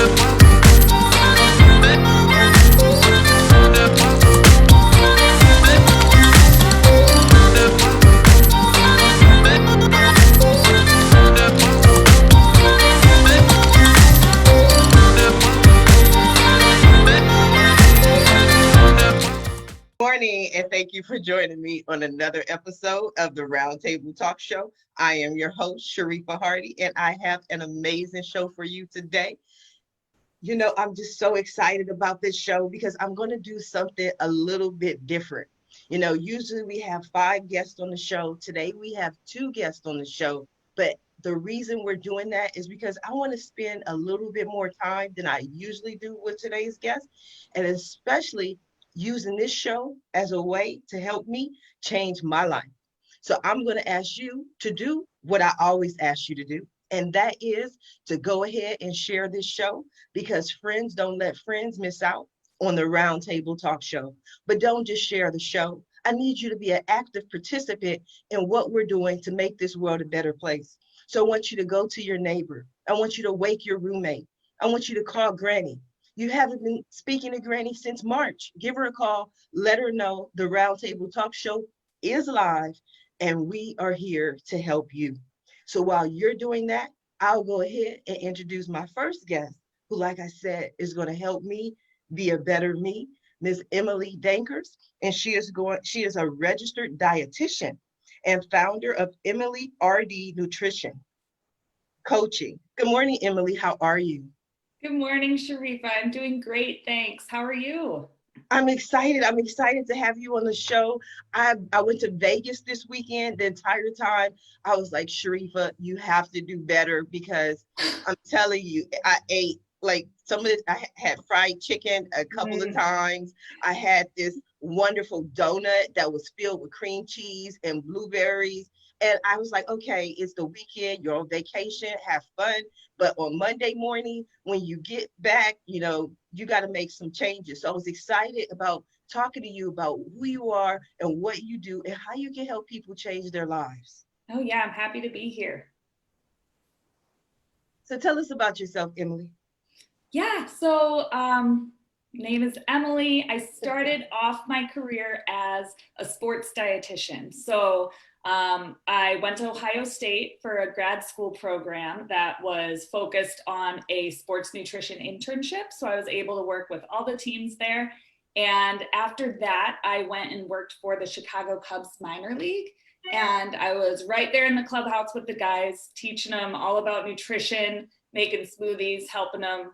Morning, and thank you for joining me on another episode of the Roundtable Talk Show. I am your host, Sharifa Hardy, and I have an amazing show for you today. I'm just so excited about this show because I'm going to do something a little bit different. Usually we have 5 guests on the show. Today we have 2 guests on the show, but the reason we're doing that is because I want to spend a little bit more time than I usually do with today's guest, and especially using this show as a way to help me change my life. So I'm going to ask you to do what I always ask you to do, and that is to go ahead and share this show because friends don't let friends miss out on the Roundtable Talk Show. But don't just share the show. I need you to be an active participant in what we're doing to make this world a better place. So I want you to go to your neighbor. I want you to wake your roommate. I want you to call Granny. You haven't been speaking to Granny since March. Give her a call. Let her know the Roundtable Talk Show is live and we are here to help you. So while you're doing that, I'll go ahead and introduce my first guest, who, like I said, is going to help me be a better me, Ms. Emily Danckers. And she is a registered dietitian and founder of Emily RD Nutrition Coaching. Good morning, Emily. How are you? Good morning, Sharifa. I'm doing great, thanks. How are you? I'm excited. I'm excited to have you on the show. I went to Vegas this weekend. The entire time I was like, Sharifa, you have to do better because I'm telling you, I ate like some of this. I had fried chicken a couple of times. I had this wonderful donut that was filled with cream cheese and blueberries. And I was like, okay, it's the weekend, you're on vacation, have fun. But on Monday morning, when you get back, you got to make some changes. So I was excited about talking to you about who you are and what you do and how you can help people change their lives. Oh, yeah, I'm happy to be here. So tell us about yourself, Emily. Yeah, so name is Emily. I started off my career as a sports dietitian. So I went to Ohio State for a grad school program that was focused on a sports nutrition internship. So I was able to work with all the teams there. And after that, I went and worked for the Chicago Cubs minor league. And I was right there in the clubhouse with the guys, teaching them all about nutrition, making smoothies, helping them,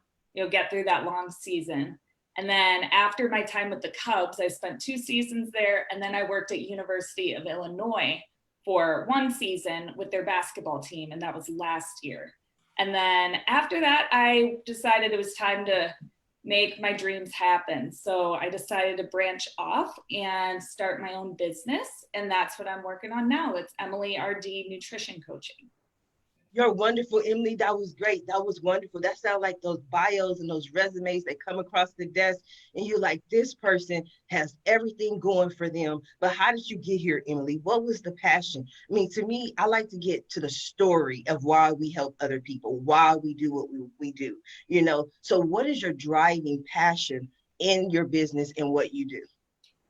get through that long season. And then after my time with the Cubs, I spent 2 seasons there. And then I worked at University of Illinois for 1 season with their basketball team. And that was last year. And then after that, I decided it was time to make my dreams happen. So I decided to branch off and start my own business. And that's what I'm working on now. It's Emily RD Nutrition Coaching. You're wonderful, Emily. That was great. That was wonderful. That sounds like those bios and those resumes that come across the desk and you're like, this person has everything going for them. But how did you get here, Emily? What was the passion? I mean, to me, I like to get to the story of why we help other people, why we do what we do, So what is your driving passion in your business and what you do?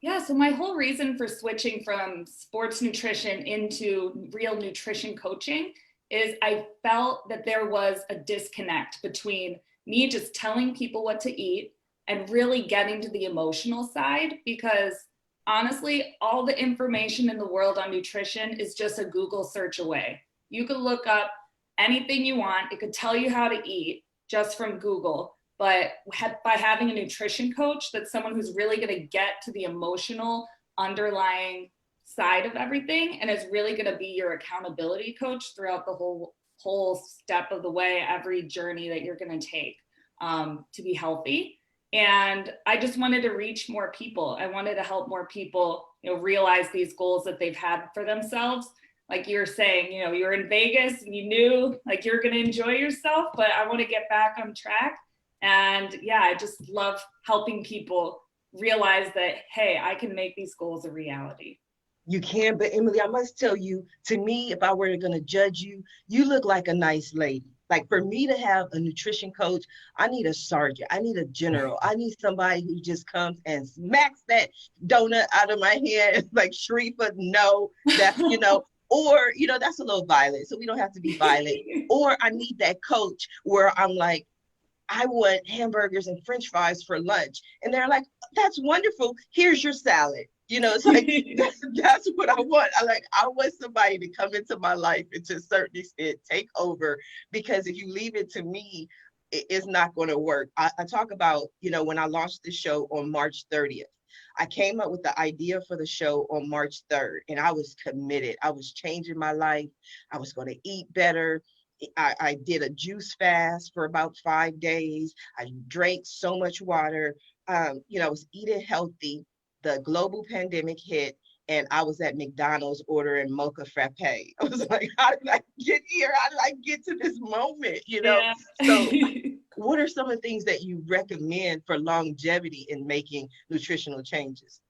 Yeah, so my whole reason for switching from sports nutrition into real nutrition coaching is I felt that there was a disconnect between me just telling people what to eat and really getting to the emotional side, because honestly, all the information in the world on nutrition is just a Google search away. You could look up anything you want. It could tell you how to eat just from Google. But by having a nutrition coach, that's someone who's really going to get to the emotional underlying side of everything and is really going to be your accountability coach throughout the whole step of the way, every journey that you're going to take to be healthy. And I just wanted to reach more people. I wanted to help more people, realize these goals that they've had for themselves. Like you were saying, you're in Vegas and you knew like you're going to enjoy yourself, but I want to get back on track. And yeah, I just love helping people realize that, hey, I can make these goals a reality. You can, but Emily, I must tell you, to me, if I were going to judge you, you look like a nice lady. Like for me to have a nutrition coach, I need a sergeant, I need a general, I need somebody who just comes and smacks that donut out of my hand. It's like, Sharifa, no, that's, or, that's a little violent. So we don't have to be violent. Or I need that coach where I'm like, I want hamburgers and French fries for lunch. And they're like, that's wonderful. Here's your salad. It's like, that's what I want. I want somebody to come into my life and to a certain extent take over, because if you leave it to me, it's not going to work. I talk about, when I launched the show on March 30th, I came up with the idea for the show on March 3rd, and I was committed. I was changing my life. I was going to eat better. I did a juice fast for about 5 days. I drank so much water. I was eating healthy. The global pandemic hit, and I was at McDonald's ordering mocha frappe. I was like, how did I get here? How did I get to this moment? Yeah. So what are some of the things that you recommend for longevity in making nutritional changes?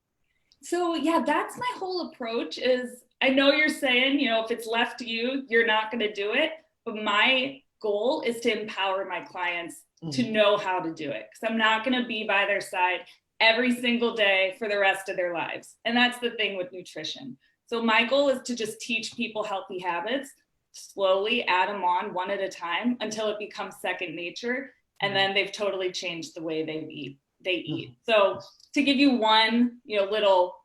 So yeah, that's my whole approach is, I know you're saying, if it's left to you, you're not going to do it. But my goal is to empower my clients to know how to do it. Because I'm not going to be by their side every single day for the rest of their lives. And that's the thing with nutrition. So my goal is to just teach people healthy habits, slowly add them on one at a time until it becomes second nature. And then they've totally changed the way they eat. So to give you one, little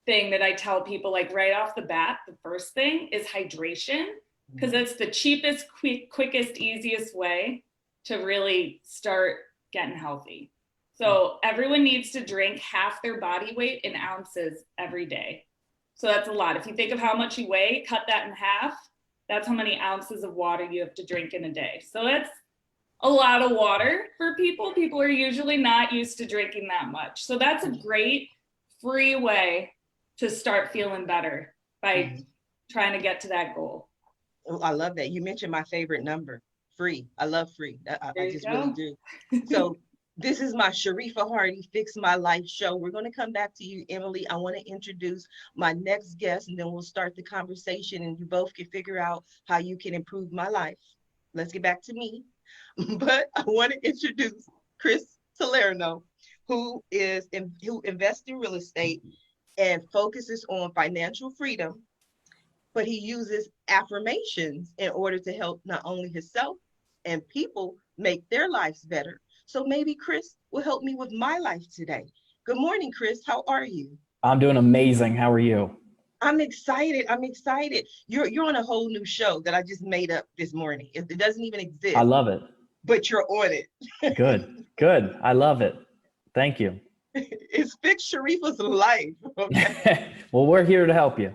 thing that I tell people, like right off the bat, the first thing is hydration, because it's the cheapest, quickest, easiest way to really start getting healthy. So everyone needs to drink half their body weight in ounces every day. So that's a lot. If you think of how much you weigh, cut that in half. That's how many ounces of water you have to drink in a day. So that's a lot of water for people. People are usually not used to drinking that much. So that's a great free way to start feeling better by trying to get to that goal. Oh, I love that. You mentioned my favorite number, free. I love free. I just go. really do. So this is my Sharifa Hardy Fix My Life show. We're going to come back to you, Emily. I want to introduce my next guest, and then we'll start the conversation, and you both can figure out how you can improve my life. Let's get back to me. But I want to introduce Chris Salerno, who invests in real estate and focuses on financial freedom, but he uses affirmations in order to help not only himself and people make their lives better. So maybe Chris will help me with my life today. Good morning, Chris. How are you? I'm doing amazing. How are you? I'm excited. You're on a whole new show that I just made up this morning. It doesn't even exist. I love it. But you're on it. Good. I love it. Thank you. It's Fix Sharifa's life. Okay. Well, we're here to help you.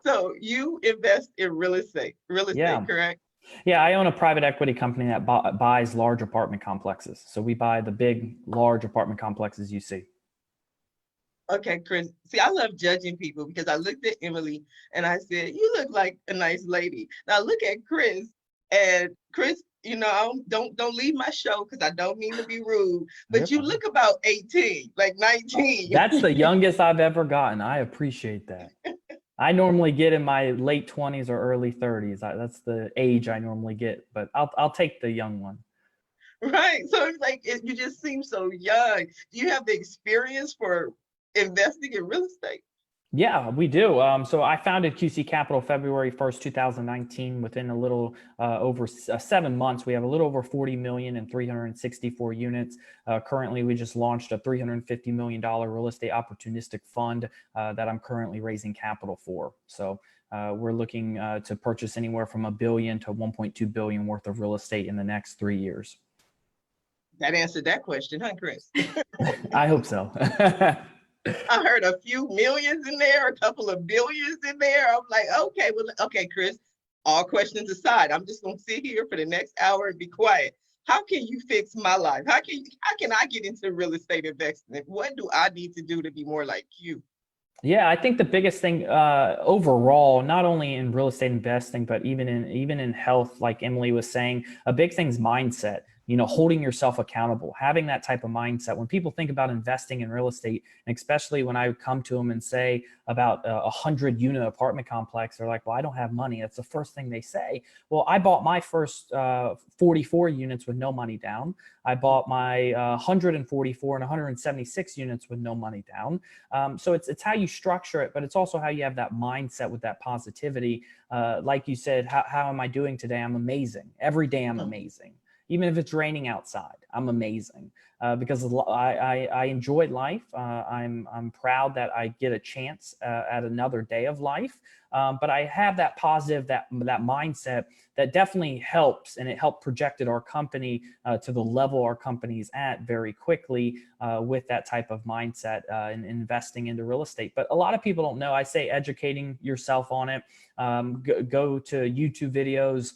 So you invest in real estate, correct? Yeah, I own a private equity company that buys large apartment complexes. So we buy the big, large apartment complexes you see. Okay, Chris. See, I love judging people because I looked at Emily and I said, you look like a nice lady. Now look at Chris, and Chris, don't leave my show because I don't mean to be rude, but you look about 18, like 19. That's the youngest I've ever gotten. I appreciate that. I normally get in my late 20s or early 30s. That's the age I normally get, but I'll take the young one. Right. So it's like, you just seem so young. Do you have the experience for investing in real estate? Yeah, we do. So I founded QC Capital February 1st, 2019. Within a little over 7 months, we have a little over 40 million and 364 units. Currently, we just launched a $350 million real estate opportunistic fund that I'm currently raising capital for. So we're looking to purchase anywhere from $1 billion to $1.2 billion worth of real estate in the next 3 years. That answered that question, huh, Chris? I hope so. I heard a few millions in there, a couple of billions in there. I'm like, okay, Chris, all questions aside, I'm just going to sit here for the next hour and be quiet. How can you fix my life? How can I get into real estate investing? What do I need to do to be more like you? Yeah, I think the biggest thing overall, not only in real estate investing, but even in health, like Emily was saying, a big thing is mindset. holding yourself accountable, having that type of mindset. When people think about investing in real estate, and especially when I come to them and say about a 100-unit apartment complex, they're like, well, I don't have money. That's the first thing they say. Well, I bought my first 44 units with no money down. I bought my 144 and 176 units with no money down. So it's how you structure it, but it's also how you have that mindset with that positivity. Like you said, how am I doing today? I'm amazing. Every day I'm amazing. Even if it's raining outside, I'm amazing because I enjoy life. I'm proud that I get a chance at another day of life. But I have that positive, that mindset that definitely helps, and it helped projected our company to the level our company's at very quickly with that type of mindset and investing into real estate. But a lot of people don't know. I say educating yourself on it. Go to YouTube videos.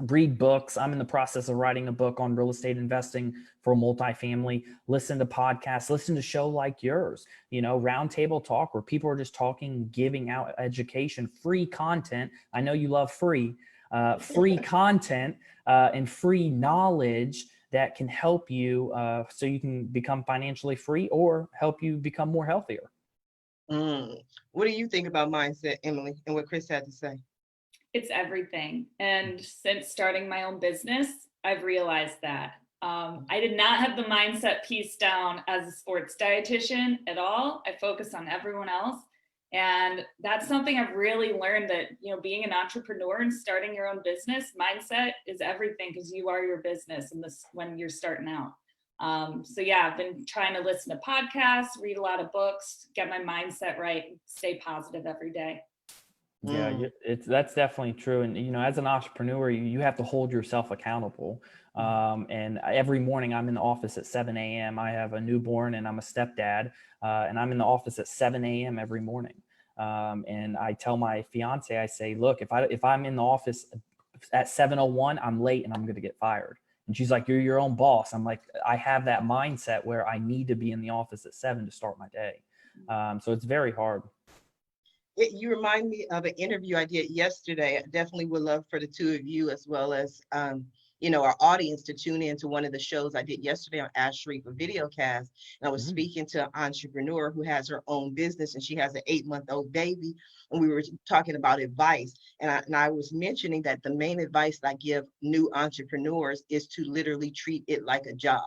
Read books. I'm in the process of writing a book on real estate investing for multifamily. Listen to podcasts, listen to show like yours, roundtable talk where people are just talking, giving out education, free content. I know you love free content and free knowledge that can help you so you can become financially free or help you become more healthier. What do you think about mindset, Emily, and what Chris had to say? It's everything. And since starting my own business, I've realized that I did not have the mindset piece down as a sports dietitian at all. I focus on everyone else. And that's something I've really learned, that, being an entrepreneur and starting your own business, mindset is everything, because you are your business in this when you're starting out. So yeah, I've been trying to listen to podcasts, read a lot of books, get my mindset right, and stay positive every day. Yeah, that's definitely true. And, as an entrepreneur, you have to hold yourself accountable. And every morning I'm in the office at 7 a.m. I have a newborn and I'm a stepdad, and I'm in the office at 7 a.m. every morning. And I tell my fiance, I say, look, if I'm in the office at 7:01, I'm late and I'm going to get fired. And she's like, you're your own boss. I'm like, I have that mindset where I need to be in the office at 7 to start my day. So it's very hard. You remind me of an interview I did yesterday. I definitely would love for the two of you, as well as our audience, to tune in to one of the shows I did yesterday on Ash Sharif, a video cast. And I was speaking to an entrepreneur who has her own business, and she has an 8-month-old baby. And we were talking about advice. And I was mentioning that the main advice I give new entrepreneurs is to literally treat it like a job.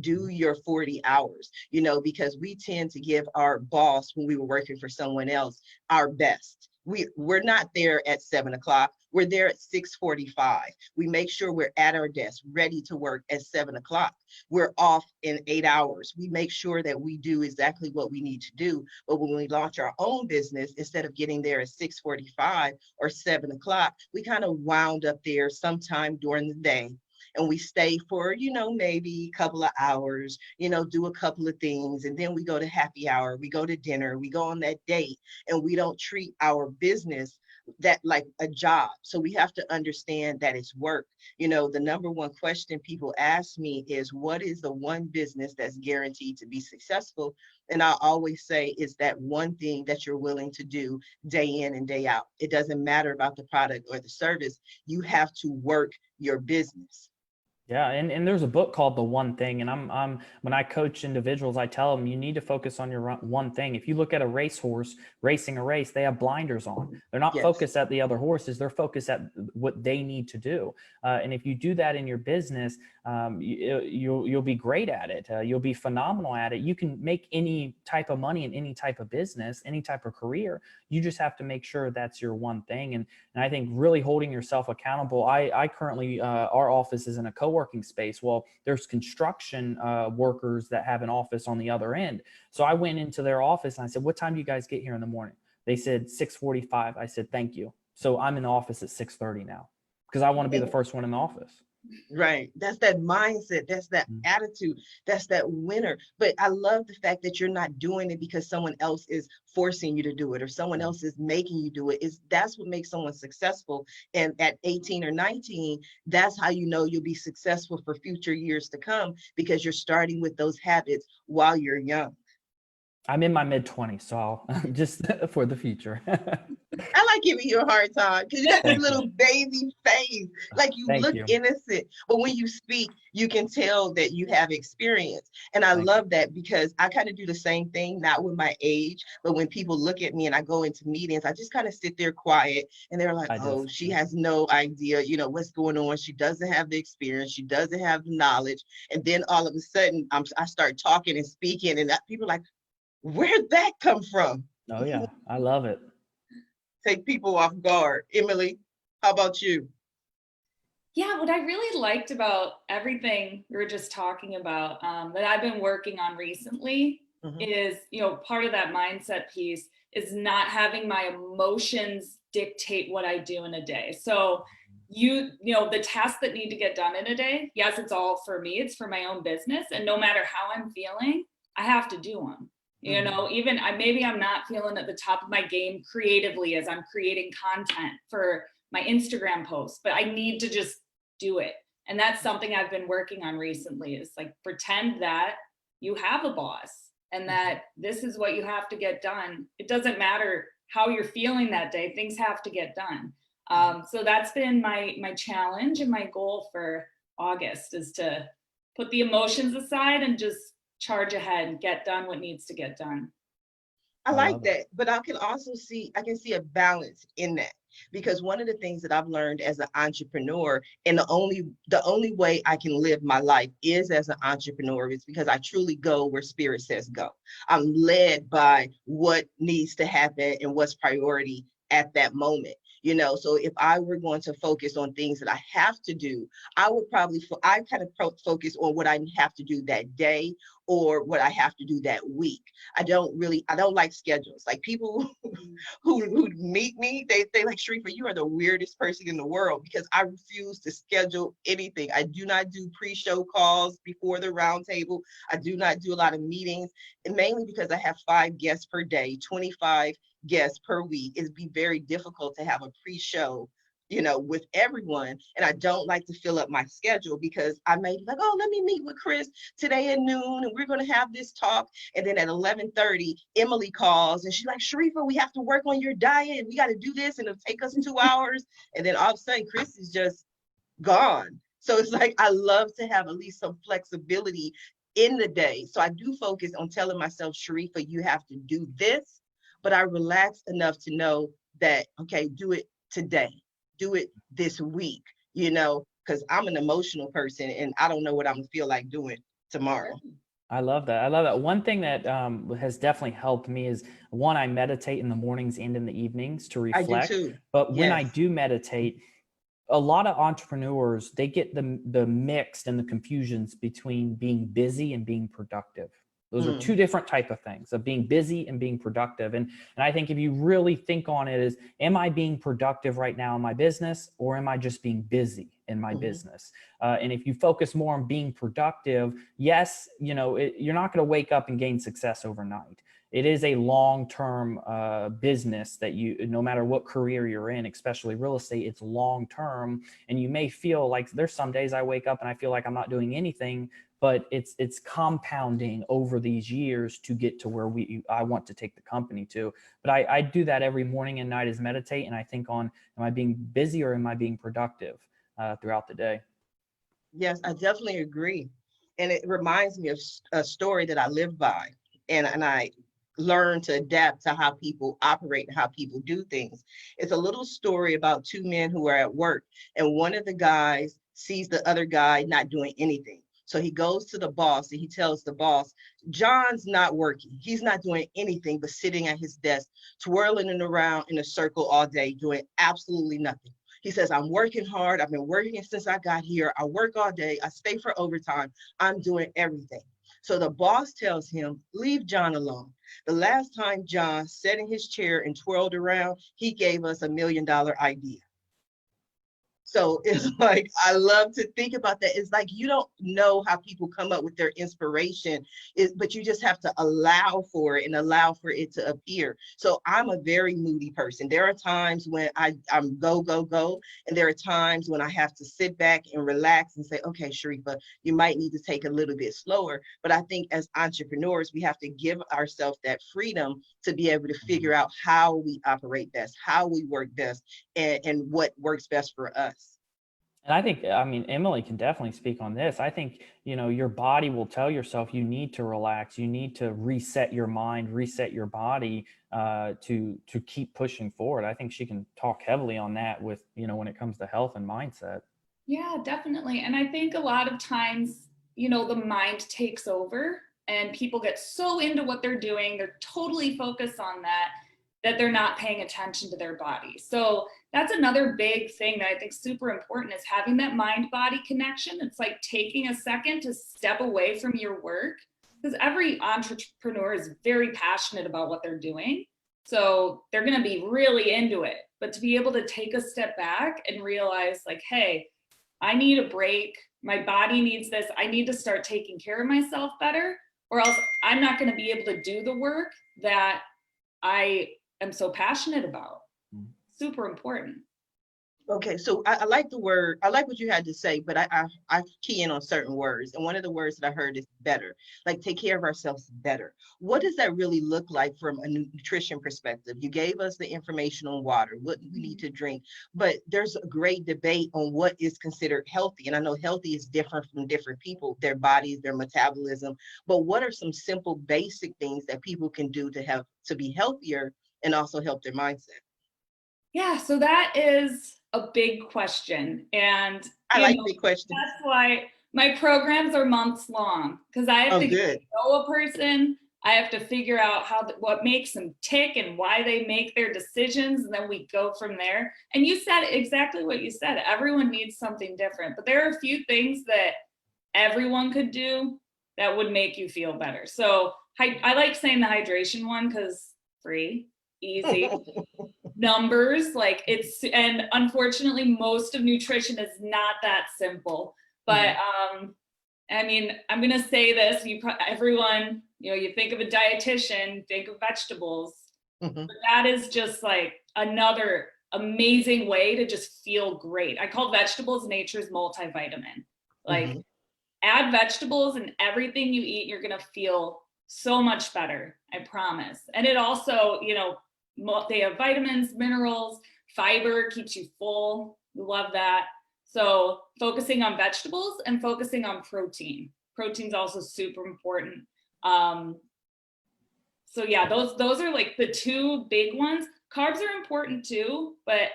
Do your 40 hours, because we tend to give our boss, when we were working for someone else, our best. We're not there at 7 o'clock. We're there at 6:45. We make sure we're at our desk, ready to work at 7 o'clock. We're off in 8 hours. We make sure that we do exactly what we need to do. But when we launch our own business, instead of getting there at 6:45 or 7 o'clock, we kind of wound up there sometime during the day. And we stay for, maybe a couple of hours, do a couple of things. And then we go to happy hour, we go to dinner, we go on that date, and we don't treat our business that like a job. So we have to understand that it's work. The number one question people ask me is, what is the one business that's guaranteed to be successful? And I always say, it's that one thing that you're willing to do day in and day out. It doesn't matter about the product or the service. You have to work your business. Yeah, and there's a book called The One Thing, and I'm when I coach individuals, I tell them you need to focus on your one thing. If you look at a racehorse racing a race, they have blinders on. They're not focused at the other horses. They're focused at what they need to do. And if you do that in your business, you'll be great at it. You'll be phenomenal at it. You can make any type of money in any type of business, any type of career. You just have to make sure that's your one thing. And I think really holding yourself accountable. I currently, our office is in a co-working space. Well, there's construction workers that have an office on the other end. So I went into their office and I said, what time do you guys get here in the morning? They said 6:45. I said, thank you. So I'm in the office at 6:30 now because I want to be the first one in the office. Right. That's that mindset. That's that attitude. That's that winner. But I love the fact that you're not doing it because someone else is forcing you to do it or someone else is making you do it. That's what makes someone successful. And at 18 or 19, that's how you know you'll be successful for future years to come, because you're starting with those habits while you're young. I'm in my mid-20s, so I'll just for the future. I like giving you a hard time because you got this Thank little you. baby face, like you Thank look you. innocent, but when you speak, you can tell that you have experience. And I Thank you. love that because I kind of do the same thing, not with my age, but when people look at me and I go into meetings, I just kind of sit there quiet and they're like, I do. oh, she has no idea, what's going on. She doesn't have the experience. She doesn't have the knowledge. And then all of a sudden, I start talking and speaking, and people are like, where'd that come from? Oh yeah, I love it. Take people off guard. Emily, how about you? Yeah, what I really liked about everything we were just talking about that I've been working on recently Mhm. is, part of that mindset piece is not having my emotions dictate what I do in a day. So the tasks that need to get done in a day, yes, it's all for me, it's for my own business. And no matter how I'm feeling, I have to do them. Mhm. Even maybe I'm not feeling at the top of my game creatively as I'm creating content for my Instagram posts, but I need to just do it. And that's something I've been working on recently is like pretend that you have a boss and that this is what you have to get done. It doesn't matter how you're feeling that day, things have to get done. So that's been my challenge and my goal for August is to put the emotions aside and just charge ahead and get done what needs to get done. I I like love it. that, but I can see a balance in that because one of the things that I've learned as an entrepreneur, and the only way I can live my life is as an entrepreneur is because I truly go where spirit says go. I'm led by what needs to happen and what's priority at that moment. So if I were going to focus on things that I have to do, I kind of focus on what I have to do that day or what I have to do that week. I don't like schedules. Like people who meet me, they like, Sharifa, you are the weirdest person in the world because I refuse to schedule anything. I do not do pre-show calls before the roundtable. I do not do a lot of meetings, and mainly because I have 5 guests per day, 25 guests per week. It'd be very difficult to have a pre-show with everyone. And I don't like to fill up my schedule because I may be like, oh, let me meet with Chris today at noon and we're going to have this talk. And then at 11:30, Emily calls and she's like, Sharifa, we have to work on your diet and we got to do this and it'll take us 2 hours. And then all of a sudden, Chris is just gone. So it's like, I love to have at least some flexibility in the day. So I do focus on telling myself, Sharifa, you have to do this, but I relax enough to know that, okay, do it today, do it this week, because I'm an emotional person and I don't know what I'm gonna feel like doing tomorrow. I love that. I love that. One thing that has definitely helped me is one, I meditate in the mornings and in the evenings to I do reflect. too. But when I Yes. do meditate, a lot of entrepreneurs, they get the mixed and the confusions between being busy and being productive. Those are two Mm. different type of things, of being busy and being productive. And I think if you really think on it is, am I being productive right now in my business, or am I just being busy in my Mhm. business? And if you focus more on being productive, yes, you're not going to wake up and gain success overnight. It is a long-term business that no matter what career you're in, especially real estate, it's long-term. And you may feel like there's some days I wake up and I feel like I'm not doing anything, but it's compounding over these years to get to where I want to take the company to. But I do that every morning and night is meditate. And I think on, am I being busy or am I being productive throughout the day? Yes, I definitely agree. And it reminds me of a story that I live by. And I learned to adapt to how people operate and how people do things. It's a little story about 2 men who are at work, and one of the guys sees the other guy not doing anything. So he goes to the boss and he tells the boss, John's not working. He's not doing anything but sitting at his desk, twirling it around in a circle all day, doing absolutely nothing. He says, I'm working hard. I've been working since I got here. I work all day. I stay for overtime. I'm doing everything. So the boss tells him, leave John alone. The last time John sat in his chair and twirled around, he gave us $1 million idea. So it's like, I love to think about that. It's like, you don't know how people come up with their inspiration, but you just have to allow for it and allow for it to appear. So I'm a very moody person. There are times when I'm go, go, go. And there are times when I have to sit back and relax and say, okay, Sharifa, you might need to take a little bit slower. But I think as entrepreneurs, we have to give ourselves that freedom to be able to figure out how we operate best, how we work best, and what works best for us. And I think, I mean, Emily can definitely speak on this. I think, your body will tell yourself you need to relax. You need to reset your mind, reset your body to keep pushing forward. I think she can talk heavily on that with, when it comes to health and mindset. Yeah, definitely. And I think a lot of times, the mind takes over and people get so into what they're doing. They're totally focused on that they're not paying attention to their body. So that's another big thing that I think is super important, is having that mind-body connection. It's like taking a second to step away from your work, because every entrepreneur is very passionate about what they're doing. So they're going to be really into it. But to be able to take a step back and realize, like, hey, I need a break. My body needs this. I need to start taking care of myself better, or else I'm not going to be able to do the work that I am so passionate about. Super important. Okay, so I like the word, I like what you had to say, but I key in on certain words. And one of the words that I heard is better, like take care of ourselves better. What does that really look like from a nutrition perspective? You gave us the information on water, what we need to drink, but there's a great debate on what is considered healthy. And I know healthy is different from different people, their bodies, their metabolism, but what are some simple basic things that people can do to be healthier and also help their mindset? Yeah, so that is a big question. And I like big questions. That's why my programs are months long, because I have to get to know a person. I have to figure out what makes them tick and why they make their decisions, and then we go from there. And you said exactly what you said. Everyone needs something different, but there are a few things that everyone could do that would make you feel better. So I like saying the hydration one, because free, easy. Numbers, like and unfortunately most of nutrition is not that simple, but I mean, I'm gonna say this, everyone, you think of a dietitian, think of vegetables, but that is just like another amazing way to just feel great. I call vegetables nature's multivitamin. Like add vegetables and everything you eat, you're gonna feel so much better, I promise. And it also, they have vitamins, minerals, fiber, keeps you full. Love that. So focusing on vegetables and focusing on protein. Protein's also super important. So yeah, those are like the two big ones. Carbs are important too, but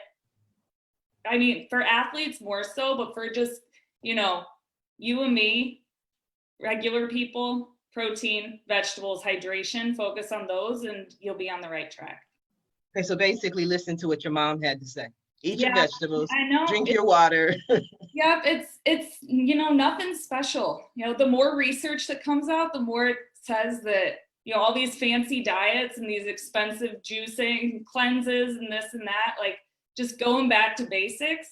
I mean, for athletes more so, but for just, you and me, regular people, protein, vegetables, hydration, focus on those and you'll be on the right track. Okay, so basically listen to what your mom had to say. Eat your vegetables, I know. drink your water. Yep, it's nothing special. The more research that comes out, the more it says that, all these fancy diets and these expensive juicing cleanses and this and that, like just going back to basics,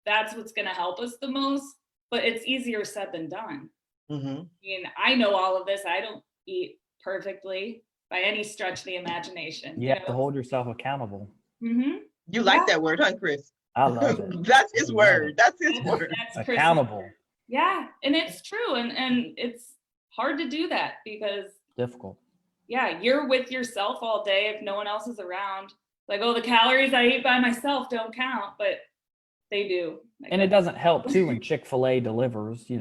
that's what's going to help us the most. But it's easier said than done. I mean, I know all of this. I don't eat perfectly by any stretch of the imagination. You have to hold yourself accountable. You like that word, huh, Chris? I love it. That's his word. That's his word. That's accountable. Yeah, and it's true, and it's hard to do that because difficult. Yeah, you're with yourself all day if no one else is around. Like, oh, the calories I eat by myself don't count, but they do. And it doesn't help too when Chick-fil-A delivers, and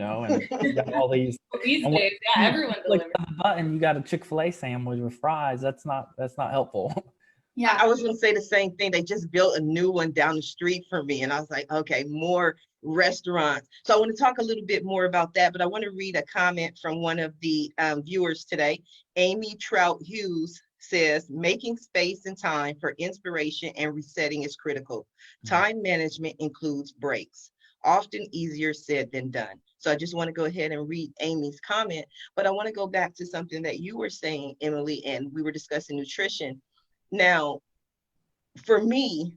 you got all these days, yeah, everyone delivers. Click the button, you got a Chick-fil-A sandwich with fries. That's not helpful. Yeah, I was going to say the same thing. They just built a new one down the street for me, and I was like, okay, more restaurants. So I want to talk a little bit more about that, but I want to read a comment from one of the viewers today. Amy Trout Hughes says, making space and time for inspiration and resetting is critical. Time management includes breaks, often easier said than done. So I just want to go ahead and read Amy's comment, but I want to go back to something that you were saying, Emily, and we were discussing nutrition. Now, for me,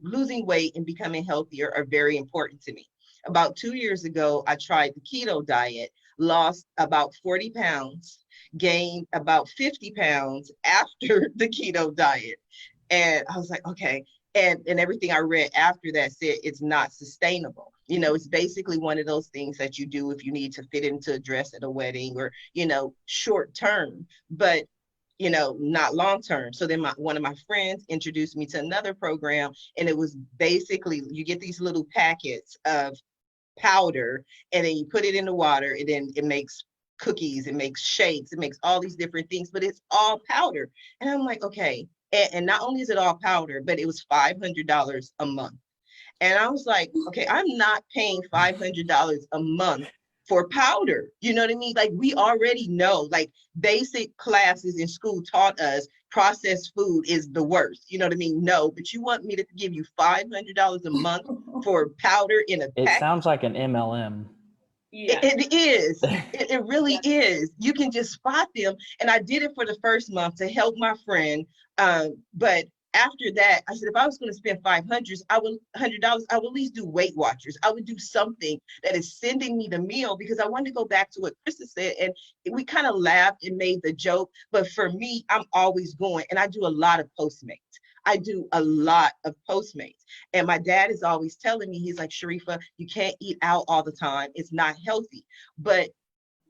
losing weight and becoming healthier are very important to me. About 2 years ago, I tried the keto diet, lost about 40 pounds, gained about 50 pounds after the keto diet. And I was like, okay. And everything I read after that said it's not sustainable. It's basically one of those things that you do if you need to fit into a dress at a wedding or, short term, but not long term. So then one of my friends introduced me to another program, and it was basically you get these little packets of powder, and then you put it in the water, and then it makes cookies, it makes shakes, it makes all these different things, but it's all powder. And I'm like, okay. And not only is it all powder, but it was $500 a month. And I was like, okay, I'm not paying $500 a month for powder. You know what I mean? Like, we already know, like, basic classes in school taught us processed food is the worst. You know what I mean? No, but you want me to give you $500 a month for powder in a It pack? sounds like an MLM. Yeah. It is. It really is. You can just spot them. And I did it for the first month to help my friend. But after that, I said, if I was going to spend $500, I would at least do Weight Watchers. I would do something that is sending me the meal, because I wanted to go back to what Krista said. And we kind of laughed and made the joke. But for me, I'm always going, and I do a lot of Postmates. I do a lot of Postmates. And my dad is always telling me, he's like, Sharifa, you can't eat out all the time. It's not healthy. But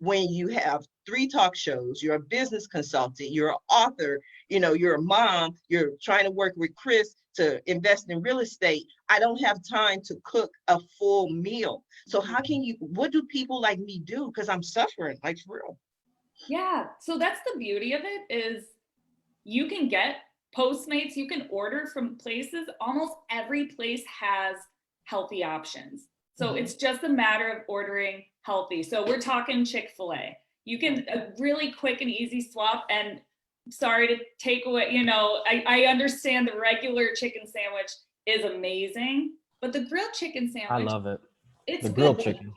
when you have 3 talk shows, you're a business consultant, you're an author, you're a mom, you're trying to work with Chris to invest in real estate, I don't have time to cook a full meal. So what do people like me do? Because I'm suffering, like, for real. Yeah. So that's the beauty of it, is you can get Postmates, you can order from places. Almost every place has healthy options. So it's just a matter of ordering healthy. So we're talking Chick-fil-A. You can a really quick and easy swap. And sorry to take away, I understand the regular chicken sandwich is amazing, but the grilled chicken sandwich, I love it. it's The grilled good. chicken.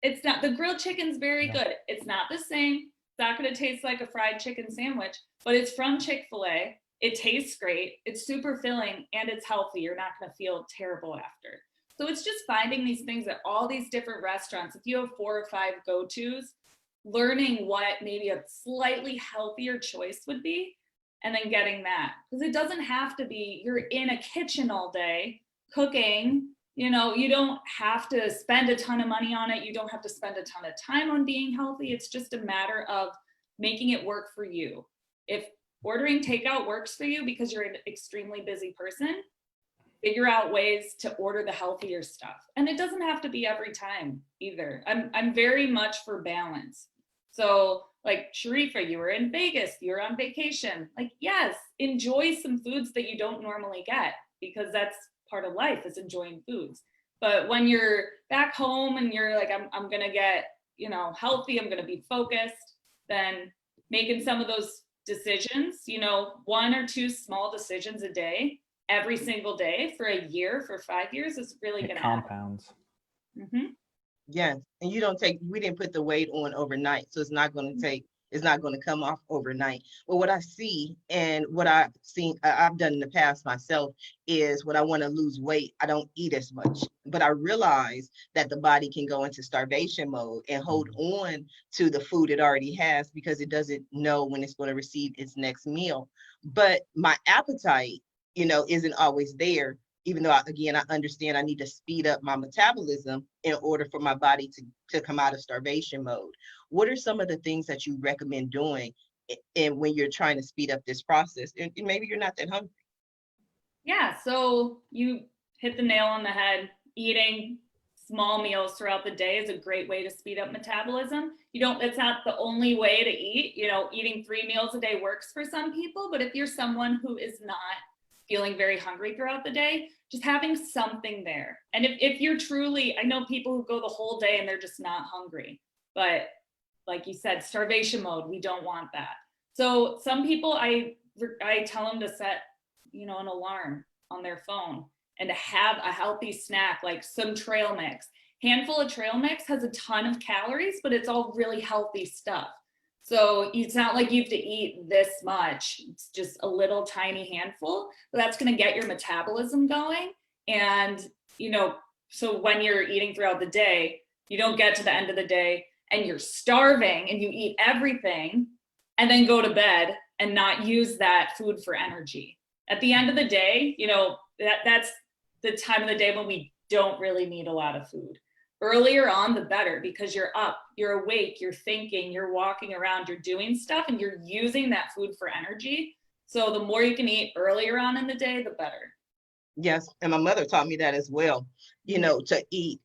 It's not, the grilled chicken's very good. It's not the same. It's not going to taste like a fried chicken sandwich, but it's from Chick-fil-A. It tastes great. It's super filling, and it's healthy. You're not going to feel terrible after. So it's just finding these things at all these different restaurants. If you have 4 or 5 go-tos, learning what maybe a slightly healthier choice would be, and then getting that. Because it doesn't have to be, you're in a kitchen all day cooking. You don't have to spend a ton of money on it. You don't have to spend a ton of time on being healthy. It's just a matter of making it work for you. If ordering takeout works for you because you're an extremely busy person, figure out ways to order the healthier stuff. And it doesn't have to be every time either. I'm very much for balance. So like Sharifa, you were in Vegas, you're on vacation. Like, yes, enjoy some foods that you don't normally get, because that's part of life, is enjoying foods. But when you're back home and you're like, I'm gonna get, healthy, I'm gonna be focused, then making some of those decisions, 1 or 2 small decisions a day, every single day for a year, for 5 years, is really It gonna compounds. Mm-hmm. Yes. And we didn't put the weight on overnight. So it's not going to come off overnight. But what I see, and what I've done in the past myself, is when I want to lose weight, I don't eat as much. But I realize that the body can go into starvation mode and hold on to the food it already has, because it doesn't know when it's going to receive its next meal. But my appetite, isn't always there. Even though, I understand I need to speed up my metabolism in order for my body to come out of starvation mode. What are some of the things that you recommend doing and when you're trying to speed up this process? And maybe you're not that hungry. Yeah, so you hit the nail on the head. Eating small meals throughout the day is a great way to speed up metabolism. It's not the only way to eat. Eating 3 meals a day works for some people, but if you're someone who is not feeling very hungry throughout the day, just having something there. And if you're truly, I know people who go the whole day and they're just not hungry, but like you said, starvation mode, we don't want that. So some people, I tell them to set, an alarm on their phone and to have a healthy snack, like some trail mix. Handful of trail mix has a ton of calories, but it's all really healthy stuff. So it's not like you have to eat this much. It's just a little tiny handful, but that's going to get your metabolism going. And, so when you're eating throughout the day, you don't get to the end of the day and you're starving and you eat everything and then go to bed and not use that food for energy. At the end of the day, that's the time of the day when we don't really need a lot of food. Earlier on, the better, because you're up, you're awake, you're thinking, you're walking around, you're doing stuff, and you're using that food for energy. So the more you can eat earlier on in the day, the better. Yes, and my mother taught me that as well, to eat.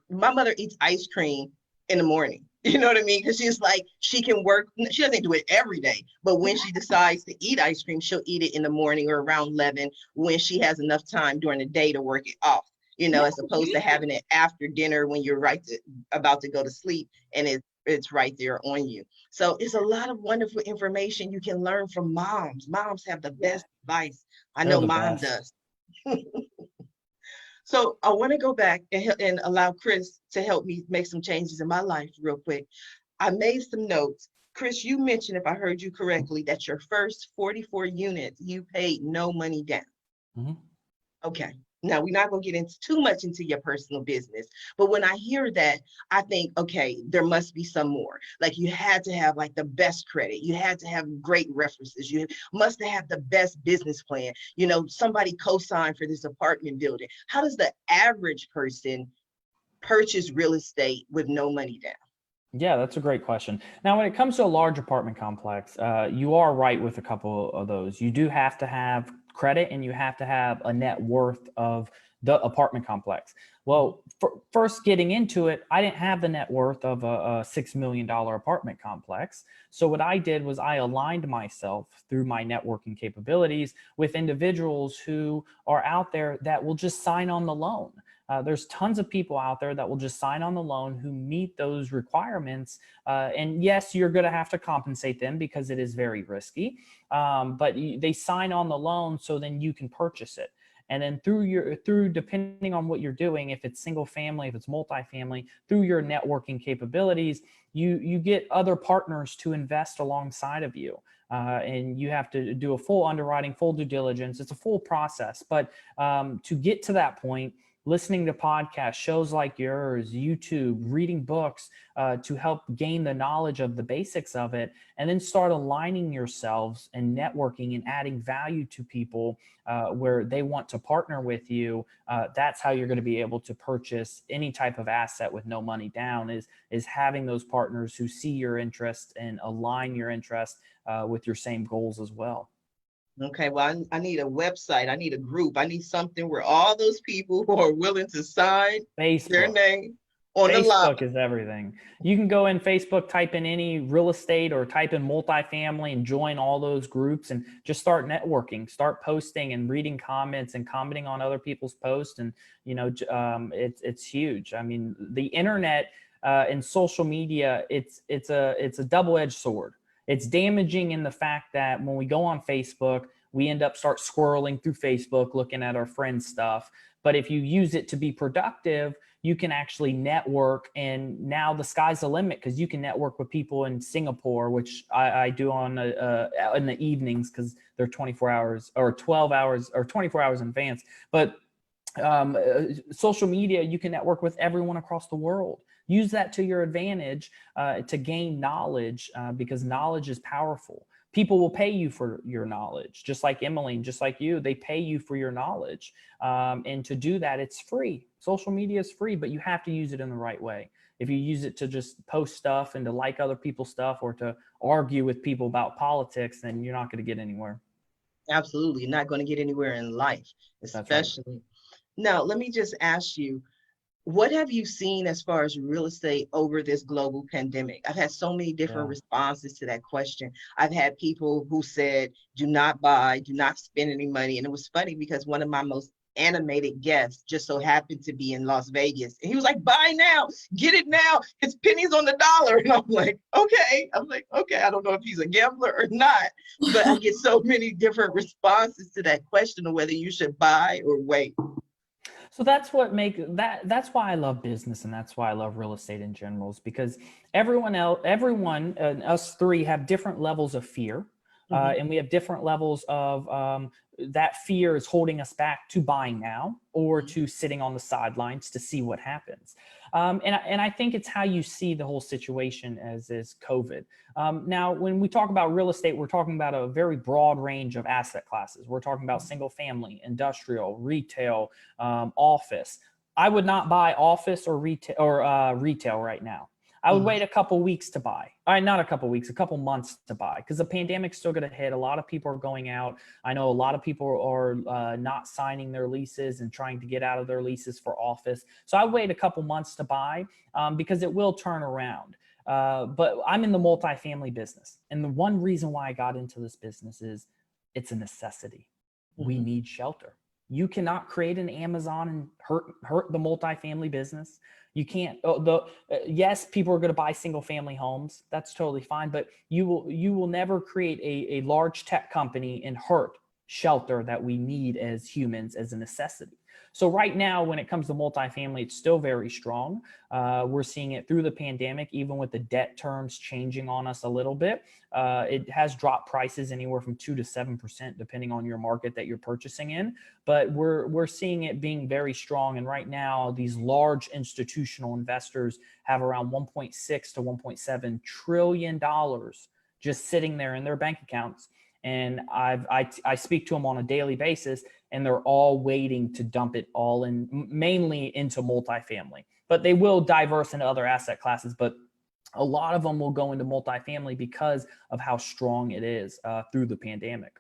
My mother eats ice cream in the morning. You know what I mean? Because she's like, she can work. She doesn't do it every day, but when she decides to eat ice cream, she'll eat it in the morning or around 11 when she has enough time during the day to work it off, as opposed to having it after dinner when you're about to go to sleep and it's right there on you. So it's a lot of wonderful information you can learn from moms. Moms have the best advice. I know mom does. So I want to go back and allow Chris to help me make some changes in my life real quick. I made some notes. Chris, you mentioned, if I heard you correctly, that your first 44 units, you paid no money down. Mm-hmm. Okay. Now, we're not going to get too much into your personal business, but when I hear that, I think, okay, there must be some more. Like, you had to have like the best credit. You had to have great references. You must have the best business plan. Somebody co-signed for this apartment building. How does the average person purchase real estate with no money down? Yeah, that's a great question. Now, when it comes to a large apartment complex, you are right with a couple of those. You do have to have credit and you have to have a net worth of the apartment complex. Well, first getting into it, I didn't have the net worth of a $6 million apartment complex. So what I did was I aligned myself through my networking capabilities with individuals who are out there that will just sign on the loan. There's tons of people out there that will just sign on the loan who meet those requirements. And yes, you're going to have to compensate them because it is very risky. But they sign on the loan so then you can purchase it. And then through depending on what you're doing, if it's single family, if it's multifamily, through your networking capabilities, you get other partners to invest alongside of you. And you have to do a full underwriting, full due diligence. It's a full process. But to get to that point, listening to podcasts, shows like yours, YouTube, reading books to help gain the knowledge of the basics of it, and then start aligning yourselves and networking and adding value to people where they want to partner with you. That's how you're going to be able to purchase any type of asset with no money down, is having those partners who see your interest and align your interest with your same goals as well. Okay, well, I need a website. I need a group. I need something where all those people who are willing to sign their name on the line. Facebook is everything. You can go in Facebook, type in any real estate or type in multifamily and join all those groups and just start networking, start posting and reading comments and commenting on other people's posts. And, it's huge. I mean, the internet and social media, it's a double-edged sword. It's damaging in the fact that when we go on Facebook, we end up start scrolling through Facebook, looking at our friends' stuff. But if you use it to be productive, you can actually network. And now the sky's the limit because you can network with people in Singapore, which I do on in the evenings because they're 24 hours or 12 hours or 24 hours in advance. But social media, you can network with everyone across the world. Use that to your advantage to gain knowledge because knowledge is powerful. People will pay you for your knowledge, just like Emmeline, just like you. They pay you for your knowledge. And to do that, it's free. Social media is free, but you have to use it in the right way. If you use it to just post stuff and to like other people's stuff or to argue with people about politics, then you're not going to get anywhere. Absolutely. You're not going to get anywhere in life, especially. Right. Now, let me just ask you, what have you seen as far as real estate over this global pandemic? I've had so many different responses to that question. I've had people who said, do not buy, do not spend any money. And it was funny because one of my most animated guests just so happened to be in Las Vegas. And he was like, buy now, get it now. It's pennies on the dollar. And I'm like, okay. I don't know if he's a gambler or not, but I get so many different responses to that question of whether you should buy or wait. So that's that's why I love business, and that's why I love real estate in general, is because everyone, us three have different levels of fear. And we have different levels of that fear is holding us back to buying now or to sitting on the sidelines to see what happens. And I think it's how you see the whole situation as is COVID. Now, when we talk about real estate, we're talking about a very broad range of asset classes. We're talking about single family, industrial, retail, office. I would not buy office or retail right now. I would wait a couple weeks to buy. Not a couple weeks, a couple months to buy, because the pandemic's still going to hit. A lot of people are going out. I know a lot of people are not signing their leases and trying to get out of their leases for office. So I wait a couple months to buy because it will turn around. But I'm in the multifamily business. And the one reason why I got into this business is it's a necessity. We need shelter. You cannot create an Amazon and hurt the multifamily business. You can't. Yes, people are going to buy single family homes. That's totally fine. But you will never create a large tech company and hurt shelter that we need as humans as a necessity. So right now, when it comes to multifamily, it's still very strong. We're seeing it through the pandemic, even with the debt terms changing on us a little bit. It has dropped prices anywhere from 2 to 7%, depending on your market that you're purchasing in. But we're seeing it being very strong. And right now, these large institutional investors have around $1.6 to $1.7 trillion just sitting there in their bank accounts. And I speak to them on a daily basis, and they're all waiting to dump it all in, mainly into multifamily. But they will diverse into other asset classes. But a lot of them will go into multifamily because of how strong it is through the pandemic.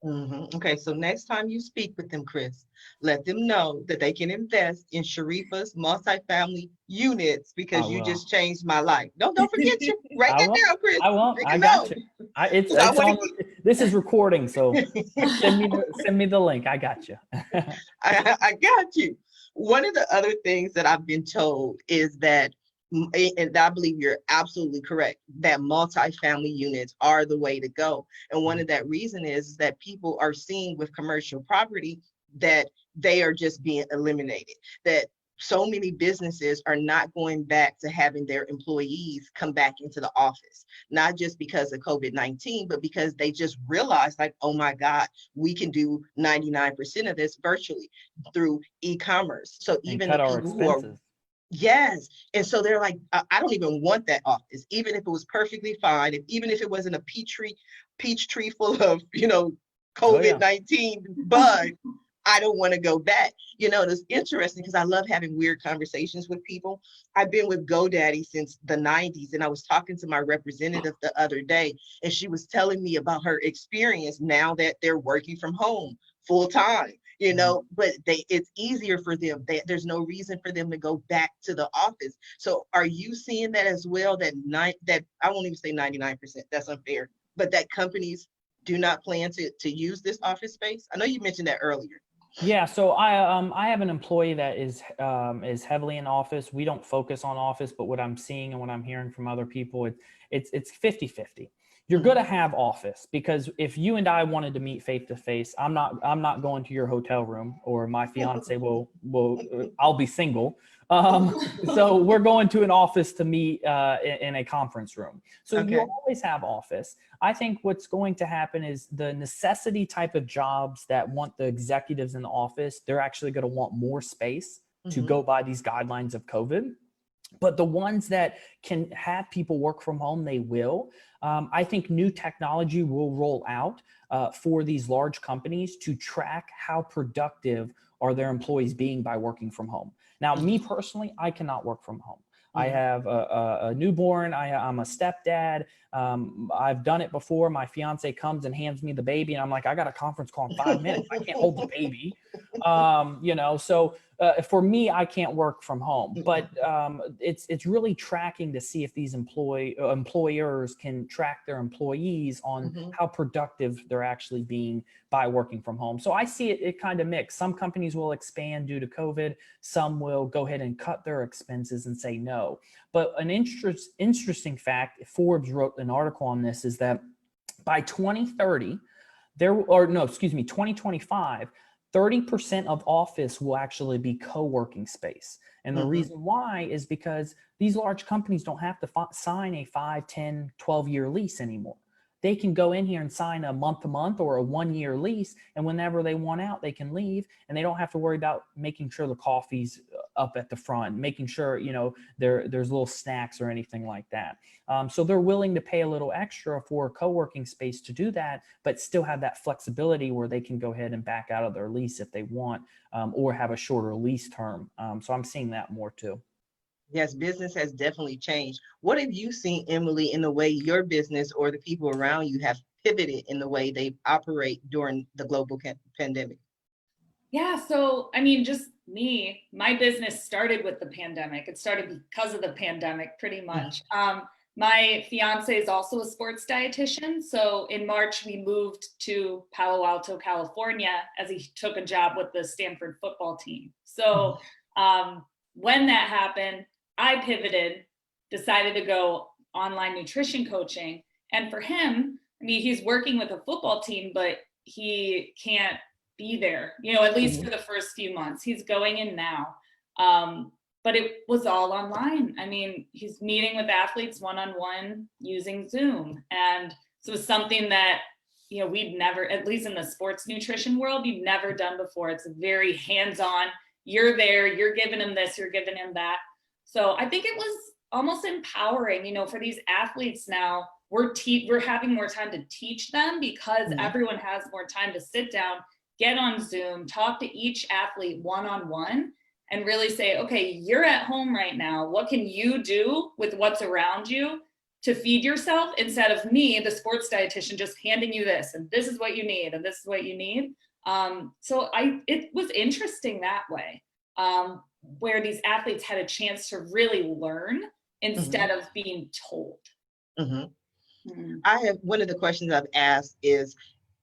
Okay, so next time you speak with them, Chris, let them know that they can invest in Sharifa's multifamily units because you just changed my life. Don't forget you. Write that down, Chris. I won't. I got you. It's on. This is recording, so send me the link. I got you. I got you. One of the other things that I've been told is that, and I believe you're absolutely correct, that multifamily units are the way to go. And one of that reason is that people are seeing with commercial property that they are just being eliminated, that so many businesses are not going back to having their employees come back into the office, not just because of COVID-19, but because they just realized, like, oh my God, we can do 99% of this virtually through e-commerce. So even the people who are, yes. And so they're like, I don't even want that office, even if it was perfectly fine, even if it wasn't a peach tree full of, COVID-19 bug. I don't want to go back. It's interesting because I love having weird conversations with people. I've been with GoDaddy since the 90s, and I was talking to my representative the other day, and she was telling me about her experience now that they're working from home full time. But it's easier for them. There's no reason for them to go back to the office. So are you seeing that as well, that I won't even say 99%, that's unfair, but that companies do not plan to use this office space? I know you mentioned that earlier. Yeah, so I have an employee that is heavily in office. We don't focus on office, but what I'm seeing and what I'm hearing from other people, it's 50-50. You're going to have office, because if you and I wanted to meet face to face, I'm not going to your hotel room, or my fiance will I'll be single. So we're going to an office to meet in a conference room. So you'll always have office. I think what's going to happen is the necessity type of jobs that want the executives in the office, they're actually going to want more space to go by these guidelines of COVID. But the ones that can have people work from home, they will. I think new technology will roll out for these large companies to track how productive are their employees being by working from home. Now, me personally, I cannot work from home. I have a newborn. I'm a stepdad. I've done it before. My fiance comes and hands me the baby, and I'm like, I got a conference call in 5 minutes. I can't hold the baby. So for me, I can't work from home. But it's really tracking to see if these employers can track their employees on how productive they're actually being by working from home. So I see it kind of mixed. Some companies will expand due to COVID. Some will go ahead and cut their expenses and say no. But an interesting fact, Forbes wrote an article on this, is that by 2030, 2025, 30% of office will actually be co-working space. And the reason why is because these large companies don't have to sign a 5, 10, 12-year lease anymore. They can go in here and sign a month-to-month or a 1-year lease, and whenever they want out, they can leave, and they don't have to worry about making sure the coffee's up at the front, making sure, you know, there's little snacks or anything like that. So they're willing to pay a little extra for a co-working space to do that, but still have that flexibility where they can go ahead and back out of their lease if they want, or have a shorter lease term. So I'm seeing that more too. Yes, business has definitely changed. What have you seen, Emily, in the way your business or the people around you have pivoted in the way they operate during the global pandemic? Yeah, so I mean, just me, my business started with the pandemic. It started because of the pandemic, pretty much. My fiance is also a sports dietitian. So in March, we moved to Palo Alto, California, as he took a job with the Stanford football team. So when that happened, I pivoted, decided to go online nutrition coaching. And for him, I mean, he's working with a football team, but he can't be there, you know, at least for the first few months. He's going in now. But it was all online. I mean, he's meeting with athletes one-on-one using Zoom. And so it's something that, you know, we'd never, at least in the sports nutrition world, we've never done before. It's very hands-on. You're there, you're giving him this, you're giving him that. So I think it was almost empowering, you know, for these athletes now. We're having more time to teach them because everyone has more time to sit down, get on Zoom, talk to each athlete one-on-one, and really say, okay, you're at home right now. What can you do with what's around you to feed yourself, instead of me, the sports dietitian, just handing you this, and this is what you need, and this is what you need. So it was interesting that way, where these athletes had a chance to really learn instead of being told. I have, one of the questions I've asked is,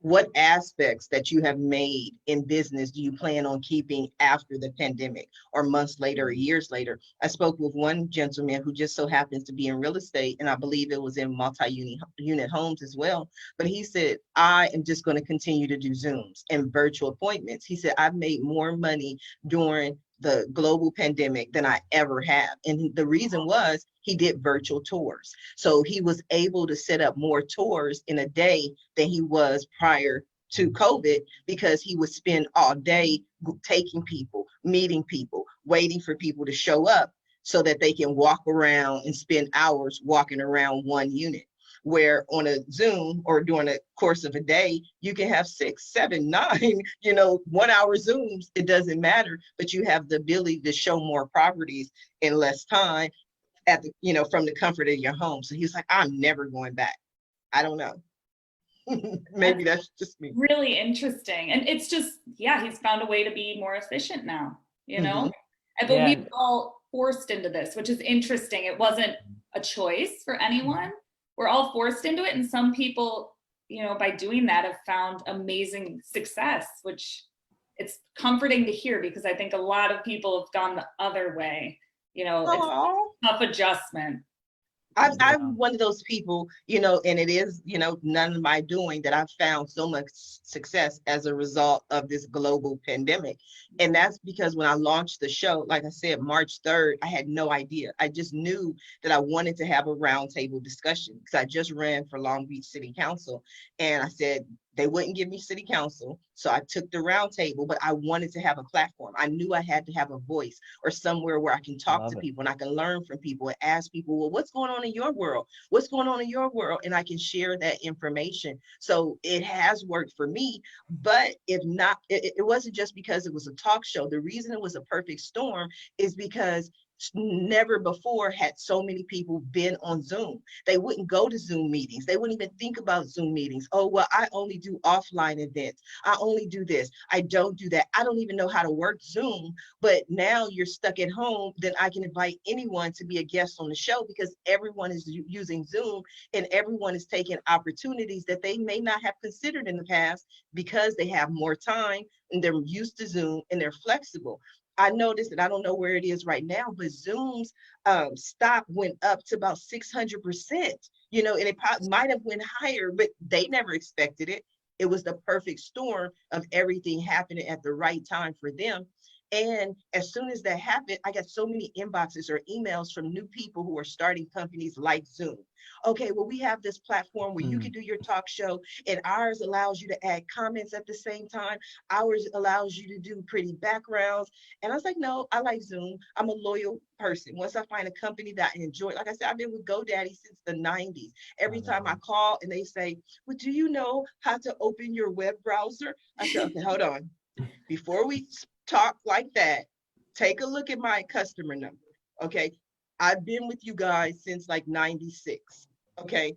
what aspects that you have made in business do you plan on keeping after the pandemic, or months later or years later? I spoke with one gentleman who just so happens to be in real estate, and I believe it was in multi-unit homes as well. But he said, I am just going to continue to do Zooms and virtual appointments. He said, I've made more money during the global pandemic than I ever have. And the reason was he did virtual tours. So he was able to set up more tours in a day than he was prior to COVID, because he would spend all day taking people, meeting people, waiting for people to show up so that they can walk around and spend hours walking around one unit. Where on a Zoom or during a course of a day, you can have 6, 7, 9, 1 hour Zooms. It doesn't matter, but you have the ability to show more properties in less time at the, from the comfort of your home. So he's like, I'm never going back. I don't know. Maybe that's just me. Really interesting. And it's just, he's found a way to be more efficient now, But we've all forced into this, which is interesting. It wasn't a choice for anyone. We're all forced into it. And some people, by doing that, have found amazing success, which it's comforting to hear, because I think a lot of people have gone the other way. It's a tough adjustment. I'm one of those people, and it is, none of my doing, that I've found so much success as a result of this global pandemic. And that's because when I launched the show, like I said, March 3rd, I had no idea. I just knew that I wanted to have a roundtable discussion, because I just ran for Long Beach City Council. And I said, they wouldn't give me city council. So I took the roundtable, but I wanted to have a platform. I knew I had to have a voice, or somewhere where I can talk to people and I can learn from people and ask people, well, what's going on in your world? What's going on in your world? And I can share that information. So it has worked for me, but if not, it wasn't just because it was a talk show. The reason it was a perfect storm is because never before had so many people been on Zoom. They wouldn't go to Zoom meetings. They wouldn't even think about Zoom meetings. Oh, well, I only do offline events. I only do this. I don't do that. I don't even know how to work Zoom. But now you're stuck at home, then I can invite anyone to be a guest on the show, because everyone is using Zoom, and everyone is taking opportunities that they may not have considered in the past, because they have more time and they're used to Zoom and they're flexible. I noticed, and I don't know where it is right now, but Zoom's stock went up to about 600%, and it might have went higher, but they never expected it. It was the perfect storm of everything happening at the right time for them. And as soon as that happened, I got so many inboxes or emails from new people who are starting companies like Zoom. Okay, well, we have this platform where you can do your talk show, and ours allows you to add comments at the same time. Ours allows you to do pretty backgrounds. And I was like, no, I like Zoom. I'm a loyal person. Once I find a company that I enjoy, like I said, I've been with GoDaddy since the 90s. Every time I call and they say, well, do you know how to open your web browser? I said, okay, hold on. Before we talk like that, take a look at my customer number. Okay. I've been with you guys since like 96. Okay.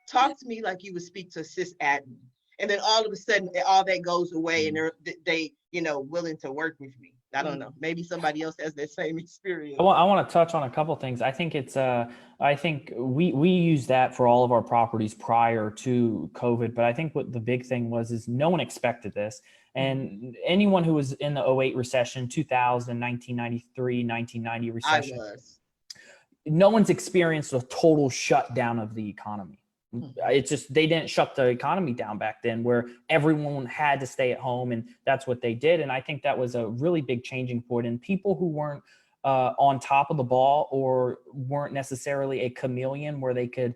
Talk to me like you would speak to a sysadmin. And then all of a sudden, all that goes away and they, willing to work with me. I don't know. Maybe somebody else has that same experience. I want to touch on a couple of things. I think I think we use that for all of our properties prior to COVID, but I think what the big thing was is no one expected this. And anyone who was in the 08 recession, 2000, 1993, 1990 recession, no one's experienced a total shutdown of the economy. It's just, they didn't shut the economy down back then where everyone had to stay at home, and that's what they did. And I think that was a really big changing point. And people who weren't on top of the ball or weren't necessarily a chameleon where they could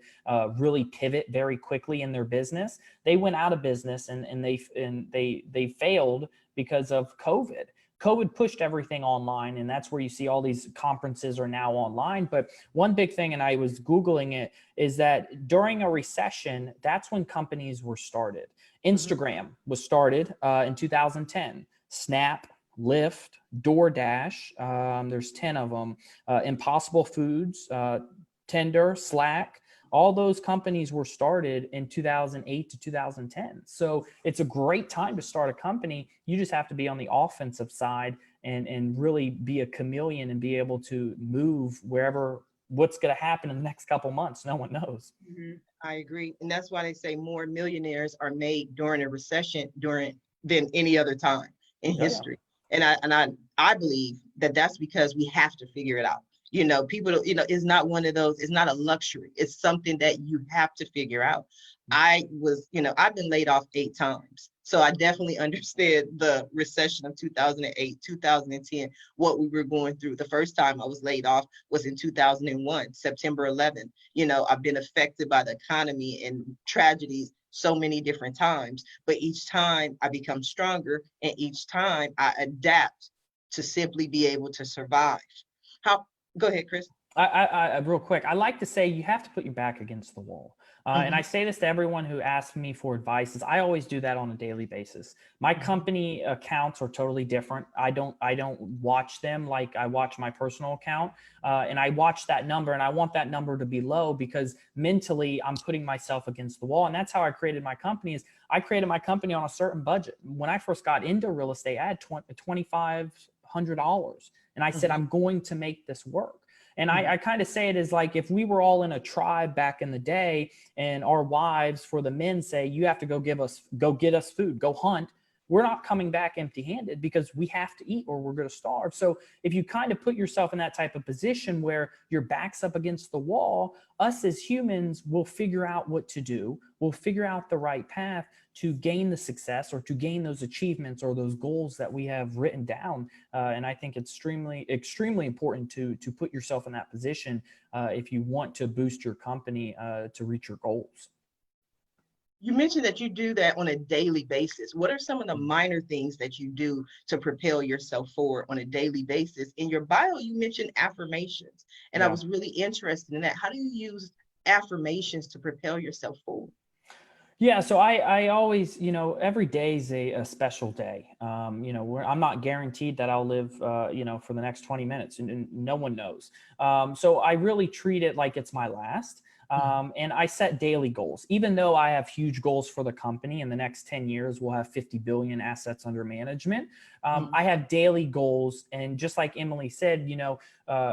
really pivot very quickly in their business, they went out of business and they failed because of COVID. COVID pushed everything online, and that's where you see all these conferences are now online. But one big thing, and I was Googling it, is that during a recession, that's when companies were started. Instagram was started in 2010. Snap, Lyft, DoorDash, there's 10 of them, Impossible Foods, Tinder, Slack. All those companies were started in 2008 to 2010. So it's a great time to start a company. You just have to be on the offensive side and really be a chameleon and be able to move wherever, what's going to happen in the next couple months. No one knows. I agree. And that's why they say more millionaires are made during a recession than any other time in history. And I believe that that's because we have to figure it out. People, it's not one of those, it's not a luxury. It's something that you have to figure out. I've been laid off 8 times. So I definitely understand the recession of 2008, 2010, what we were going through. The first time I was laid off was in 2001, September 11th. I've been affected by the economy and tragedies so many different times, but each time I become stronger and each time I adapt to simply be able to survive. Go ahead, Chris. I real quick, I like to say you have to put your back against the wall. And I say this to everyone who asks me for advice, is I always do that on a daily basis. My company accounts are totally different. I don't watch them like I watch my personal account. And I watch that number, and I want that number to be low because mentally I'm putting myself against the wall. And that's how I created my company. Is I created my company on a certain budget. When I first got into real estate, I had $2,500. And I said, I'm going to make this work. And I kind of say it as like, if we were all in a tribe back in the day and our wives for the men say, you have to go get us food, go hunt. We're not coming back empty handed because we have to eat or we're going to starve. So if you kind of put yourself in that type of position where your back's up against the wall, us as humans will figure out what to do. We'll figure out the right path to gain the success or to gain those achievements or those goals that we have written down. And I think it's extremely important to put yourself in that position if you want to boost your company to reach your goals. You mentioned that you do that on a daily basis. What are some of the minor things that you do to propel yourself forward on a daily basis? In your bio, you mentioned affirmations, and I was really interested in that. How do you use affirmations to propel yourself forward? Yeah, so I always, every day is a special day. I'm not guaranteed that I'll live, for the next 20 minutes, and no one knows. So I really treat it like it's my last. And I set daily goals, even though I have huge goals for the company. In the next 10 years, we'll have 50 billion assets under management. I have daily goals. And just like Emily said,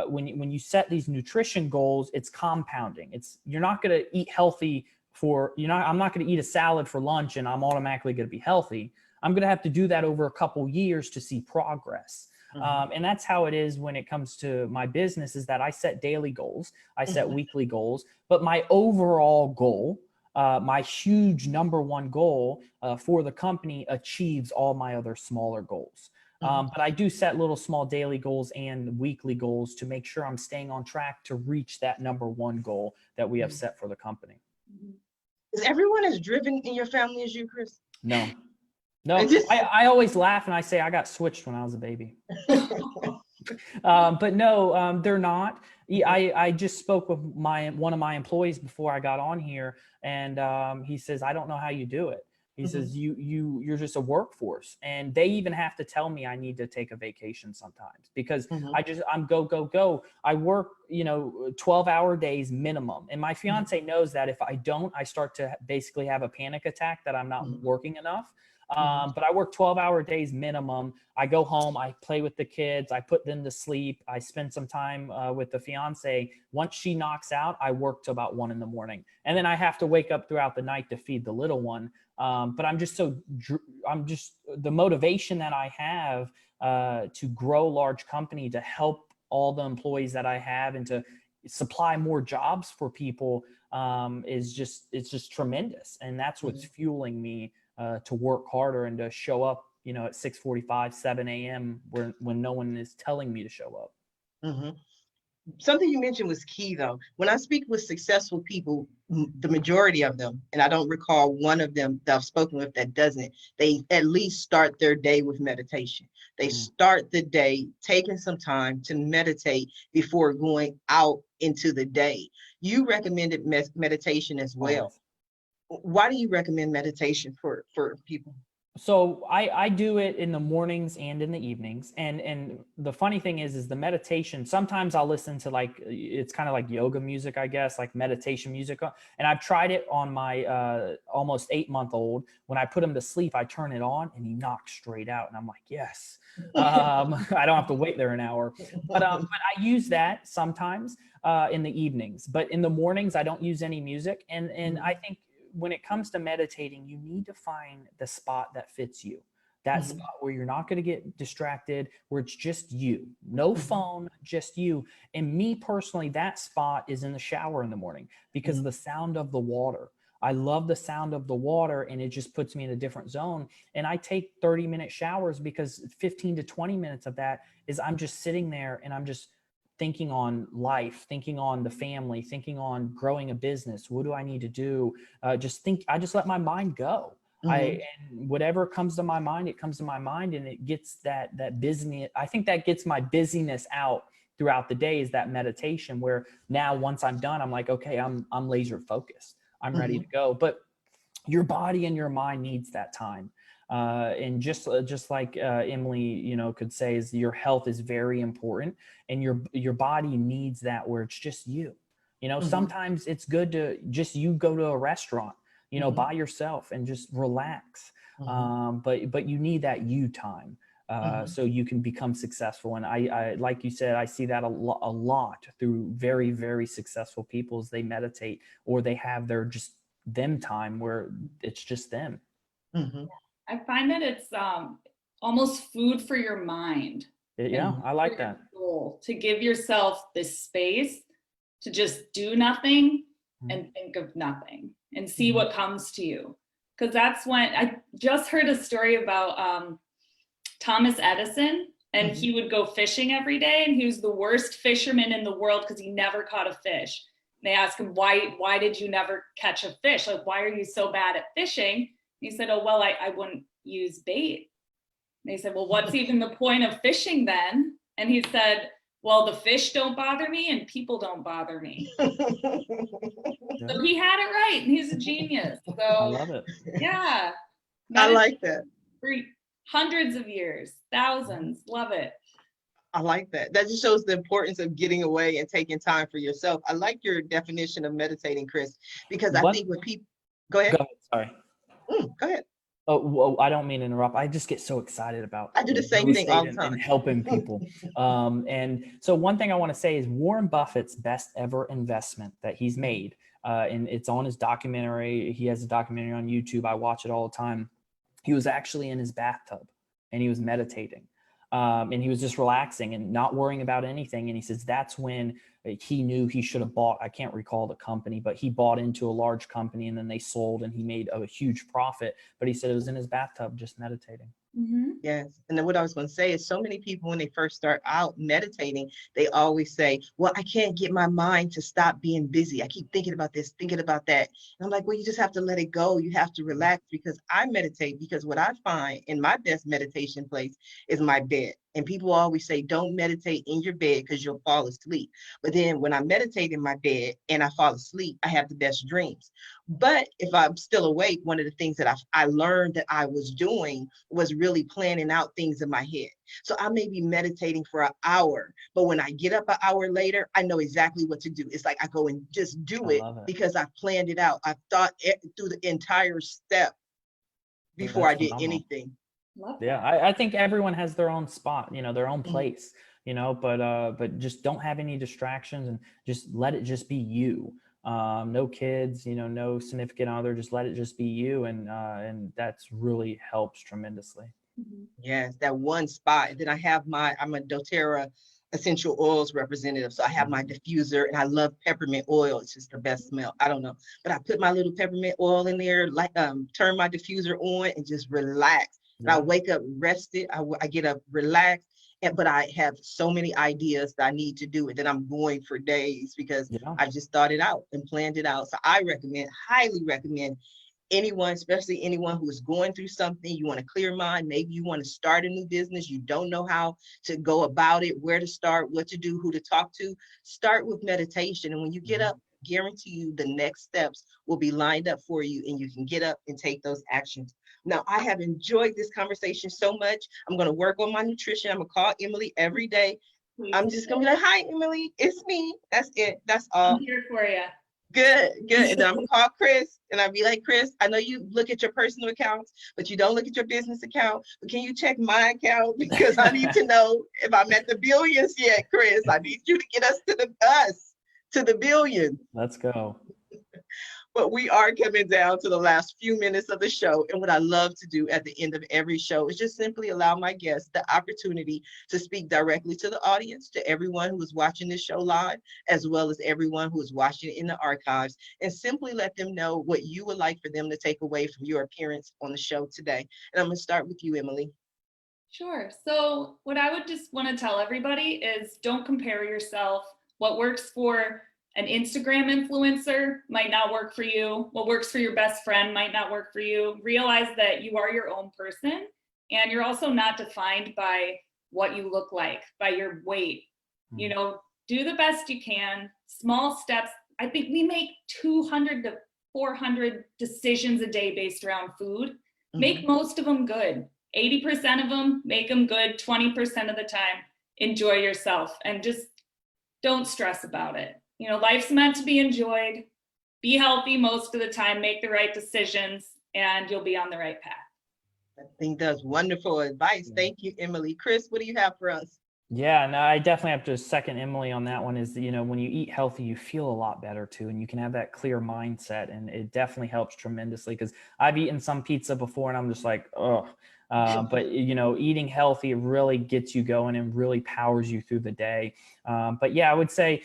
when you set these nutrition goals, it's compounding. You're not going to eat healthy I'm not going to eat a salad for lunch and I'm automatically going to be healthy. I'm going to have to do that over a couple years to see progress. And that's how it is when it comes to my business, is that I set daily goals, I set weekly goals, but my overall goal my huge number one goal for the company achieves all my other smaller goals. But I do set little small daily goals and weekly goals to make sure I'm staying on track to reach that number one goal that we have set for the company. Is everyone as driven in your family as you, Chris? No, I always laugh and I say I got switched when I was a baby. But no, they're not. I just spoke with one of my employees before I got on here, and he says, I don't know how you do it. He says, you're just a workforce. And they even have to tell me I need to take a vacation sometimes because I'm go. I work, 12-hour days minimum. And my fiance knows that if I don't, I start to basically have a panic attack that I'm not working enough. But I work 12-hour days minimum. I go home, I play with the kids, I put them to sleep. I spend some time with the fiance. Once she knocks out, I work till about 1 a.m. And then I have to wake up throughout the night to feed the little one. But I'm just the motivation that I have to grow a large company, to help all the employees that I have and to supply more jobs for people it's just tremendous. And that's what's fueling me to work harder and to show up, at 6:45, 7 a.m. when no one is telling me to show up. Something you mentioned was key, though. When I speak with successful people, the majority of them, and I don't recall one of them that I've spoken with that doesn't, they at least start their day with meditation. They start the day taking some time to meditate before going out into the day. You recommended meditation as well. Why do you recommend meditation for people? So I do it in the mornings and in the evenings. And the funny thing is the meditation, sometimes I'll listen to it's kind of like yoga music, I guess, like meditation music. And I've tried it on my almost 8-month-old. When I put him to sleep, I turn it on and he knocks straight out. And I'm like, yes, I don't have to wait there an hour. But I use that sometimes in the evenings. But in the mornings, I don't use any music. And I think when it comes to meditating, you need to find the spot that fits you. That spot where you're not going to get distracted, where it's just you, no phone, just you. And me personally, that spot is in the shower in the morning because of the sound of the water. I love the sound of the water and it just puts me in a different zone. And I take 30-minute showers because 15 to 20 minutes of that is I'm just sitting there and I'm just thinking on life, thinking on the family, thinking on growing a business. What do I need to do? I just let my mind go. And whatever comes to my mind, it comes to my mind, and it gets that business. I think that gets my busyness out throughout the day, is that meditation, where now once I'm done, I'm like, okay, I'm laser focused. I'm ready to go. But your body and your mind needs that time. And just like Emily, could say, is your health is very important, and your body needs that where it's just you. Sometimes it's good to just you go to a restaurant, by yourself and just relax. But you need that you time so you can become successful. And I like you said, I see that a lot through very, very successful people as they meditate, or they have their just them time where it's just them. I find that it's almost food for your mind. Yeah, I like that. Soul, to give yourself this space to just do nothing and think of nothing and see what comes to you. Because that's when I just heard a story about Thomas Edison, and he would go fishing every day, and he was the worst fisherman in the world because he never caught a fish. And they asked him, why did you never catch a fish? Like, why are you so bad at fishing? He said, oh, well, I wouldn't use bait. And they said, well, what's even the point of fishing then? And he said, well, the fish don't bother me and people don't bother me. So he had it right, and he's a genius. So I love it. Yeah. I like that. For hundreds of years, thousands, love it. I like that. That just shows the importance of getting away and taking time for yourself. I like your definition of meditating, Chris, because I think when people, go ahead. Sorry. Go ahead. Oh, well, I don't mean to interrupt. I just get so excited about I do the same thing all the time. And helping people. And so one thing I want to say is Warren Buffett's best ever investment that he's made, and it's on his documentary. He has a documentary on YouTube. I watch it all the time. He was actually in his bathtub and he was meditating. And he was just relaxing and not worrying about anything. And he says that's when he knew he should have bought, I can't recall the company, but he bought into a large company and then they sold and he made a huge profit. But he said it was in his bathtub just meditating. Yes. And then what I was going to say is so many people, when they first start out meditating, they always say, well, I can't get my mind to stop being busy. I keep thinking about this, thinking about that. And I'm like, well, you just have to let it go. You have to relax, because I meditate, because what I find in my best meditation place is my bed. And people always say, don't meditate in your bed because you'll fall asleep. But then when I meditate in my bed and I fall asleep, I have the best dreams. But if I'm still awake, one of the things that I learned that I was doing was really planning out things in my head. So I may be meditating for an hour, but when I get up an hour later, I know exactly what to do. It's like I go and just do it because I've planned it out. I've thought it through the entire step before I did anything. Yeah, I think everyone has their own spot, their own place, but just don't have any distractions and just let it just be you. No kids, no significant other, just let it just be you. And that's really helps tremendously. Yes, that one spot. And then I'm a doTERRA essential oils representative. So I have my diffuser and I love peppermint oil. It's just the best smell. I don't know, but I put my little peppermint oil in there, turn my diffuser on and just relax. And I wake up rested. I get up relaxed. But I have so many ideas that I need to do it that I'm going for days because I just thought it out and planned it out. So I highly recommend anyone, especially anyone who is going through something, you want a clear mind, maybe you want to start a new business, you don't know how to go about it, where to start, what to do, who to talk to, start with meditation. And when you get up, guarantee you the next steps will be lined up for you and you can get up and take those actions. Now, I have enjoyed this conversation so much. I'm going to work on my nutrition. I'm going to call Emily every day. I'm just going to be like, hi, Emily, it's me. That's it. That's all. I'm here for you. Good. And then I'm gonna call Chris and I'll be like, Chris, I know you look at your personal accounts, but you don't look at your business account. But can you check my account? Because I need to know if I'm at the billions yet, Chris. I need you to get us to the billion. Let's go. But we are coming down to the last few minutes of the show. And what I love to do at the end of every show is just simply allow my guests the opportunity to speak directly to the audience, to everyone who is watching this show live, as well as everyone who is watching it in the archives, and simply let them know what you would like for them to take away from your appearance on the show today. And I'm going to start with you, Emily. Sure. So what I would just want to tell everybody is don't compare yourself. What works for an Instagram influencer might not work for you. What works for your best friend might not work for you. Realize that you are your own person and you're also not defined by what you look like, by your weight. Do the best you can, small steps. I think we make 200 to 400 decisions a day based around food. Make most of them good. 80% of them, make them good. 20% of the time, enjoy yourself and just don't stress about it. Life's meant to be enjoyed. Be healthy most of the time, make the right decisions, and you'll be on the right path. I think that's wonderful advice. Thank you, Emily. Chris, what do you have for us? Yeah, no, I definitely have to second Emily on that one. Is, when you eat healthy, you feel a lot better too, and you can have that clear mindset, and it definitely helps tremendously. Because I've eaten some pizza before, and I'm just like, oh. But eating healthy really gets you going and really powers you through the day. But yeah, I would say,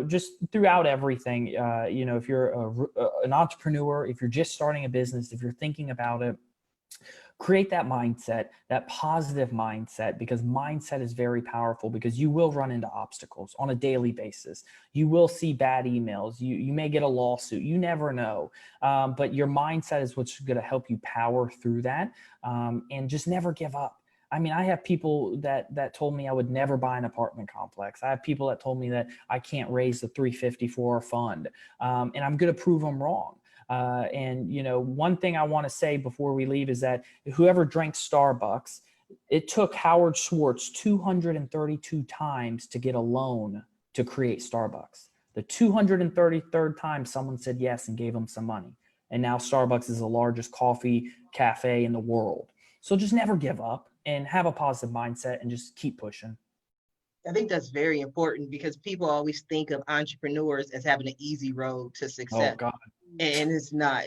just throughout everything, if you're an entrepreneur, if you're just starting a business, if you're thinking about it, create that mindset, that positive mindset, because mindset is very powerful, because you will run into obstacles on a daily basis. You will see bad emails. You may get a lawsuit. You never know. But your mindset is what's going to help you power through that, and just never give up. I mean, I have people that told me I would never buy an apartment complex. I have people that told me that I can't raise the $350 for a fund, and I'm going to prove them wrong. And one thing I want to say before we leave is that whoever drank Starbucks, it took Howard Schwartz 232 times to get a loan to create Starbucks. The 233rd time someone said yes and gave him some money. And now Starbucks is the largest coffee cafe in the world. So just never give up and have a positive mindset and just keep pushing. I think that's very important because people always think of entrepreneurs as having an easy road to success. Oh God. And it's not.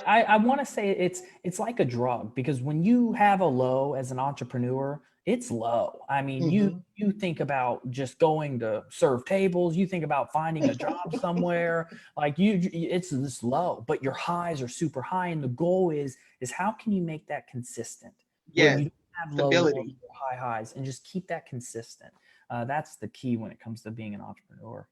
I want to say it's like a drug, because when you have a low as an entrepreneur, it's low. I mean, Mm-hmm. you think about just going to serve tables, you think about finding a job somewhere, like it's this low, but your highs are super high. And the goal is how can you make that consistent where Yes, you don't have low lows stability. or high highs and just keep that consistent. That's the key when it comes to being an entrepreneur.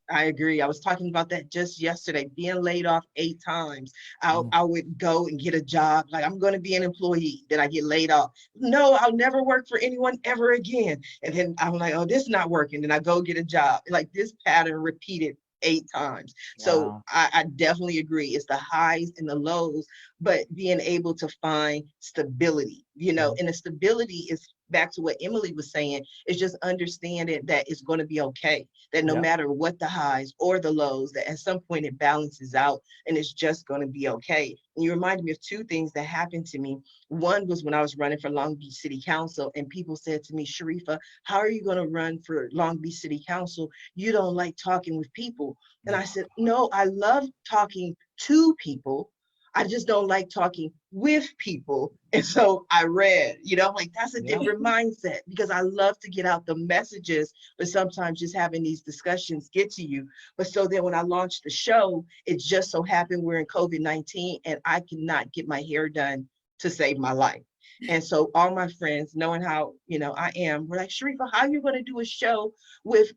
I agree. I was talking about that just yesterday, being laid off 8 times. Mm. I would go and get a job, like I'm going to be an employee. Then I get laid off. No, I'll never work for anyone ever again. And then I'm like, oh, this is not working. Then I go get a job. Like this pattern repeated 8 times. So Wow. I definitely agree. It's the highs and the lows, but being able to find stability, Mhm. and the stability is back to what Emily was saying, is just understanding that it's going to be okay, that no Yep. matter what the highs or the lows, that at some point it balances out and it's just going to be okay. And you reminded me of 2 things that happened to me. One was when I was running for Long Beach City Council, and people said to me, Sharifa, how are you going to run for Long Beach City Council? You don't like talking with people. And I said, no, I love talking to people. I just don't like talking with people. And so I read, like that's a Yep. different mindset, because I love to get out the messages, but sometimes just having these discussions get to you. But so then when I launched the show, it just so happened we're in COVID-19 and I cannot get my hair done to save my life. And so all my friends, knowing how, I am, we're like, Sharifa, how are you going to do a show with,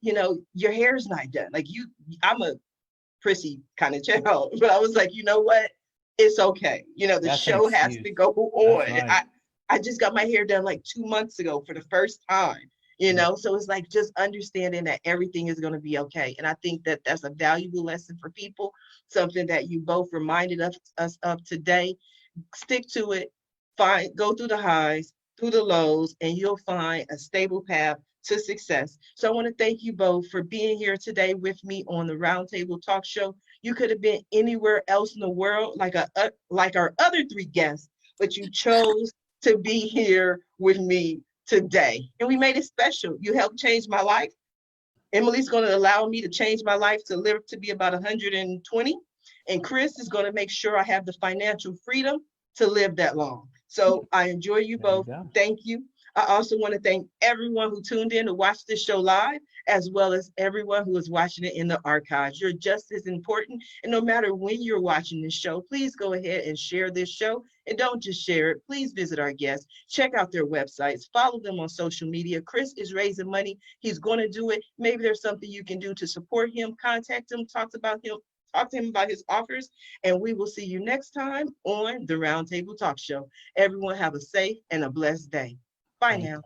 your hair's not done? Like I'm a prissy kind of child, but I was like, you know what? It's okay. The That's an show has excuse. to go That's on. right. I just got my hair done like 2 months ago for the first time, Yep. so it's like just understanding that everything is going to be okay. And I think that that's a valuable lesson for people, something that you both reminded us of today. Stick to it, go through the highs, through the lows, and you'll find a stable path to success. So I want to thank you both for being here today with me on the Roundtable Talk Show. You could have been anywhere else in the world, like our other 3 guests, but you chose to be here with me today, and we made it special. You helped change my life. Emily's going to allow me to change my life to live to be about 120. And Chris is going to make sure I have the financial freedom to live that long. So I enjoy you There you both. go. Thank you. I also want to thank everyone who tuned in to watch this show live, as well as everyone who is watching it in the archives. You're just as important. And no matter when you're watching this show, please go ahead and share this show. And don't just share it. Please visit our guests. Check out their websites. Follow them on social media. Chris is raising money. He's going to do it. Maybe there's something you can do to support him. Contact him. Talk to him about his offers. And we will see you next time on the Roundtable Talk Show. Everyone have a safe and a blessed day. Bye Thank now. you.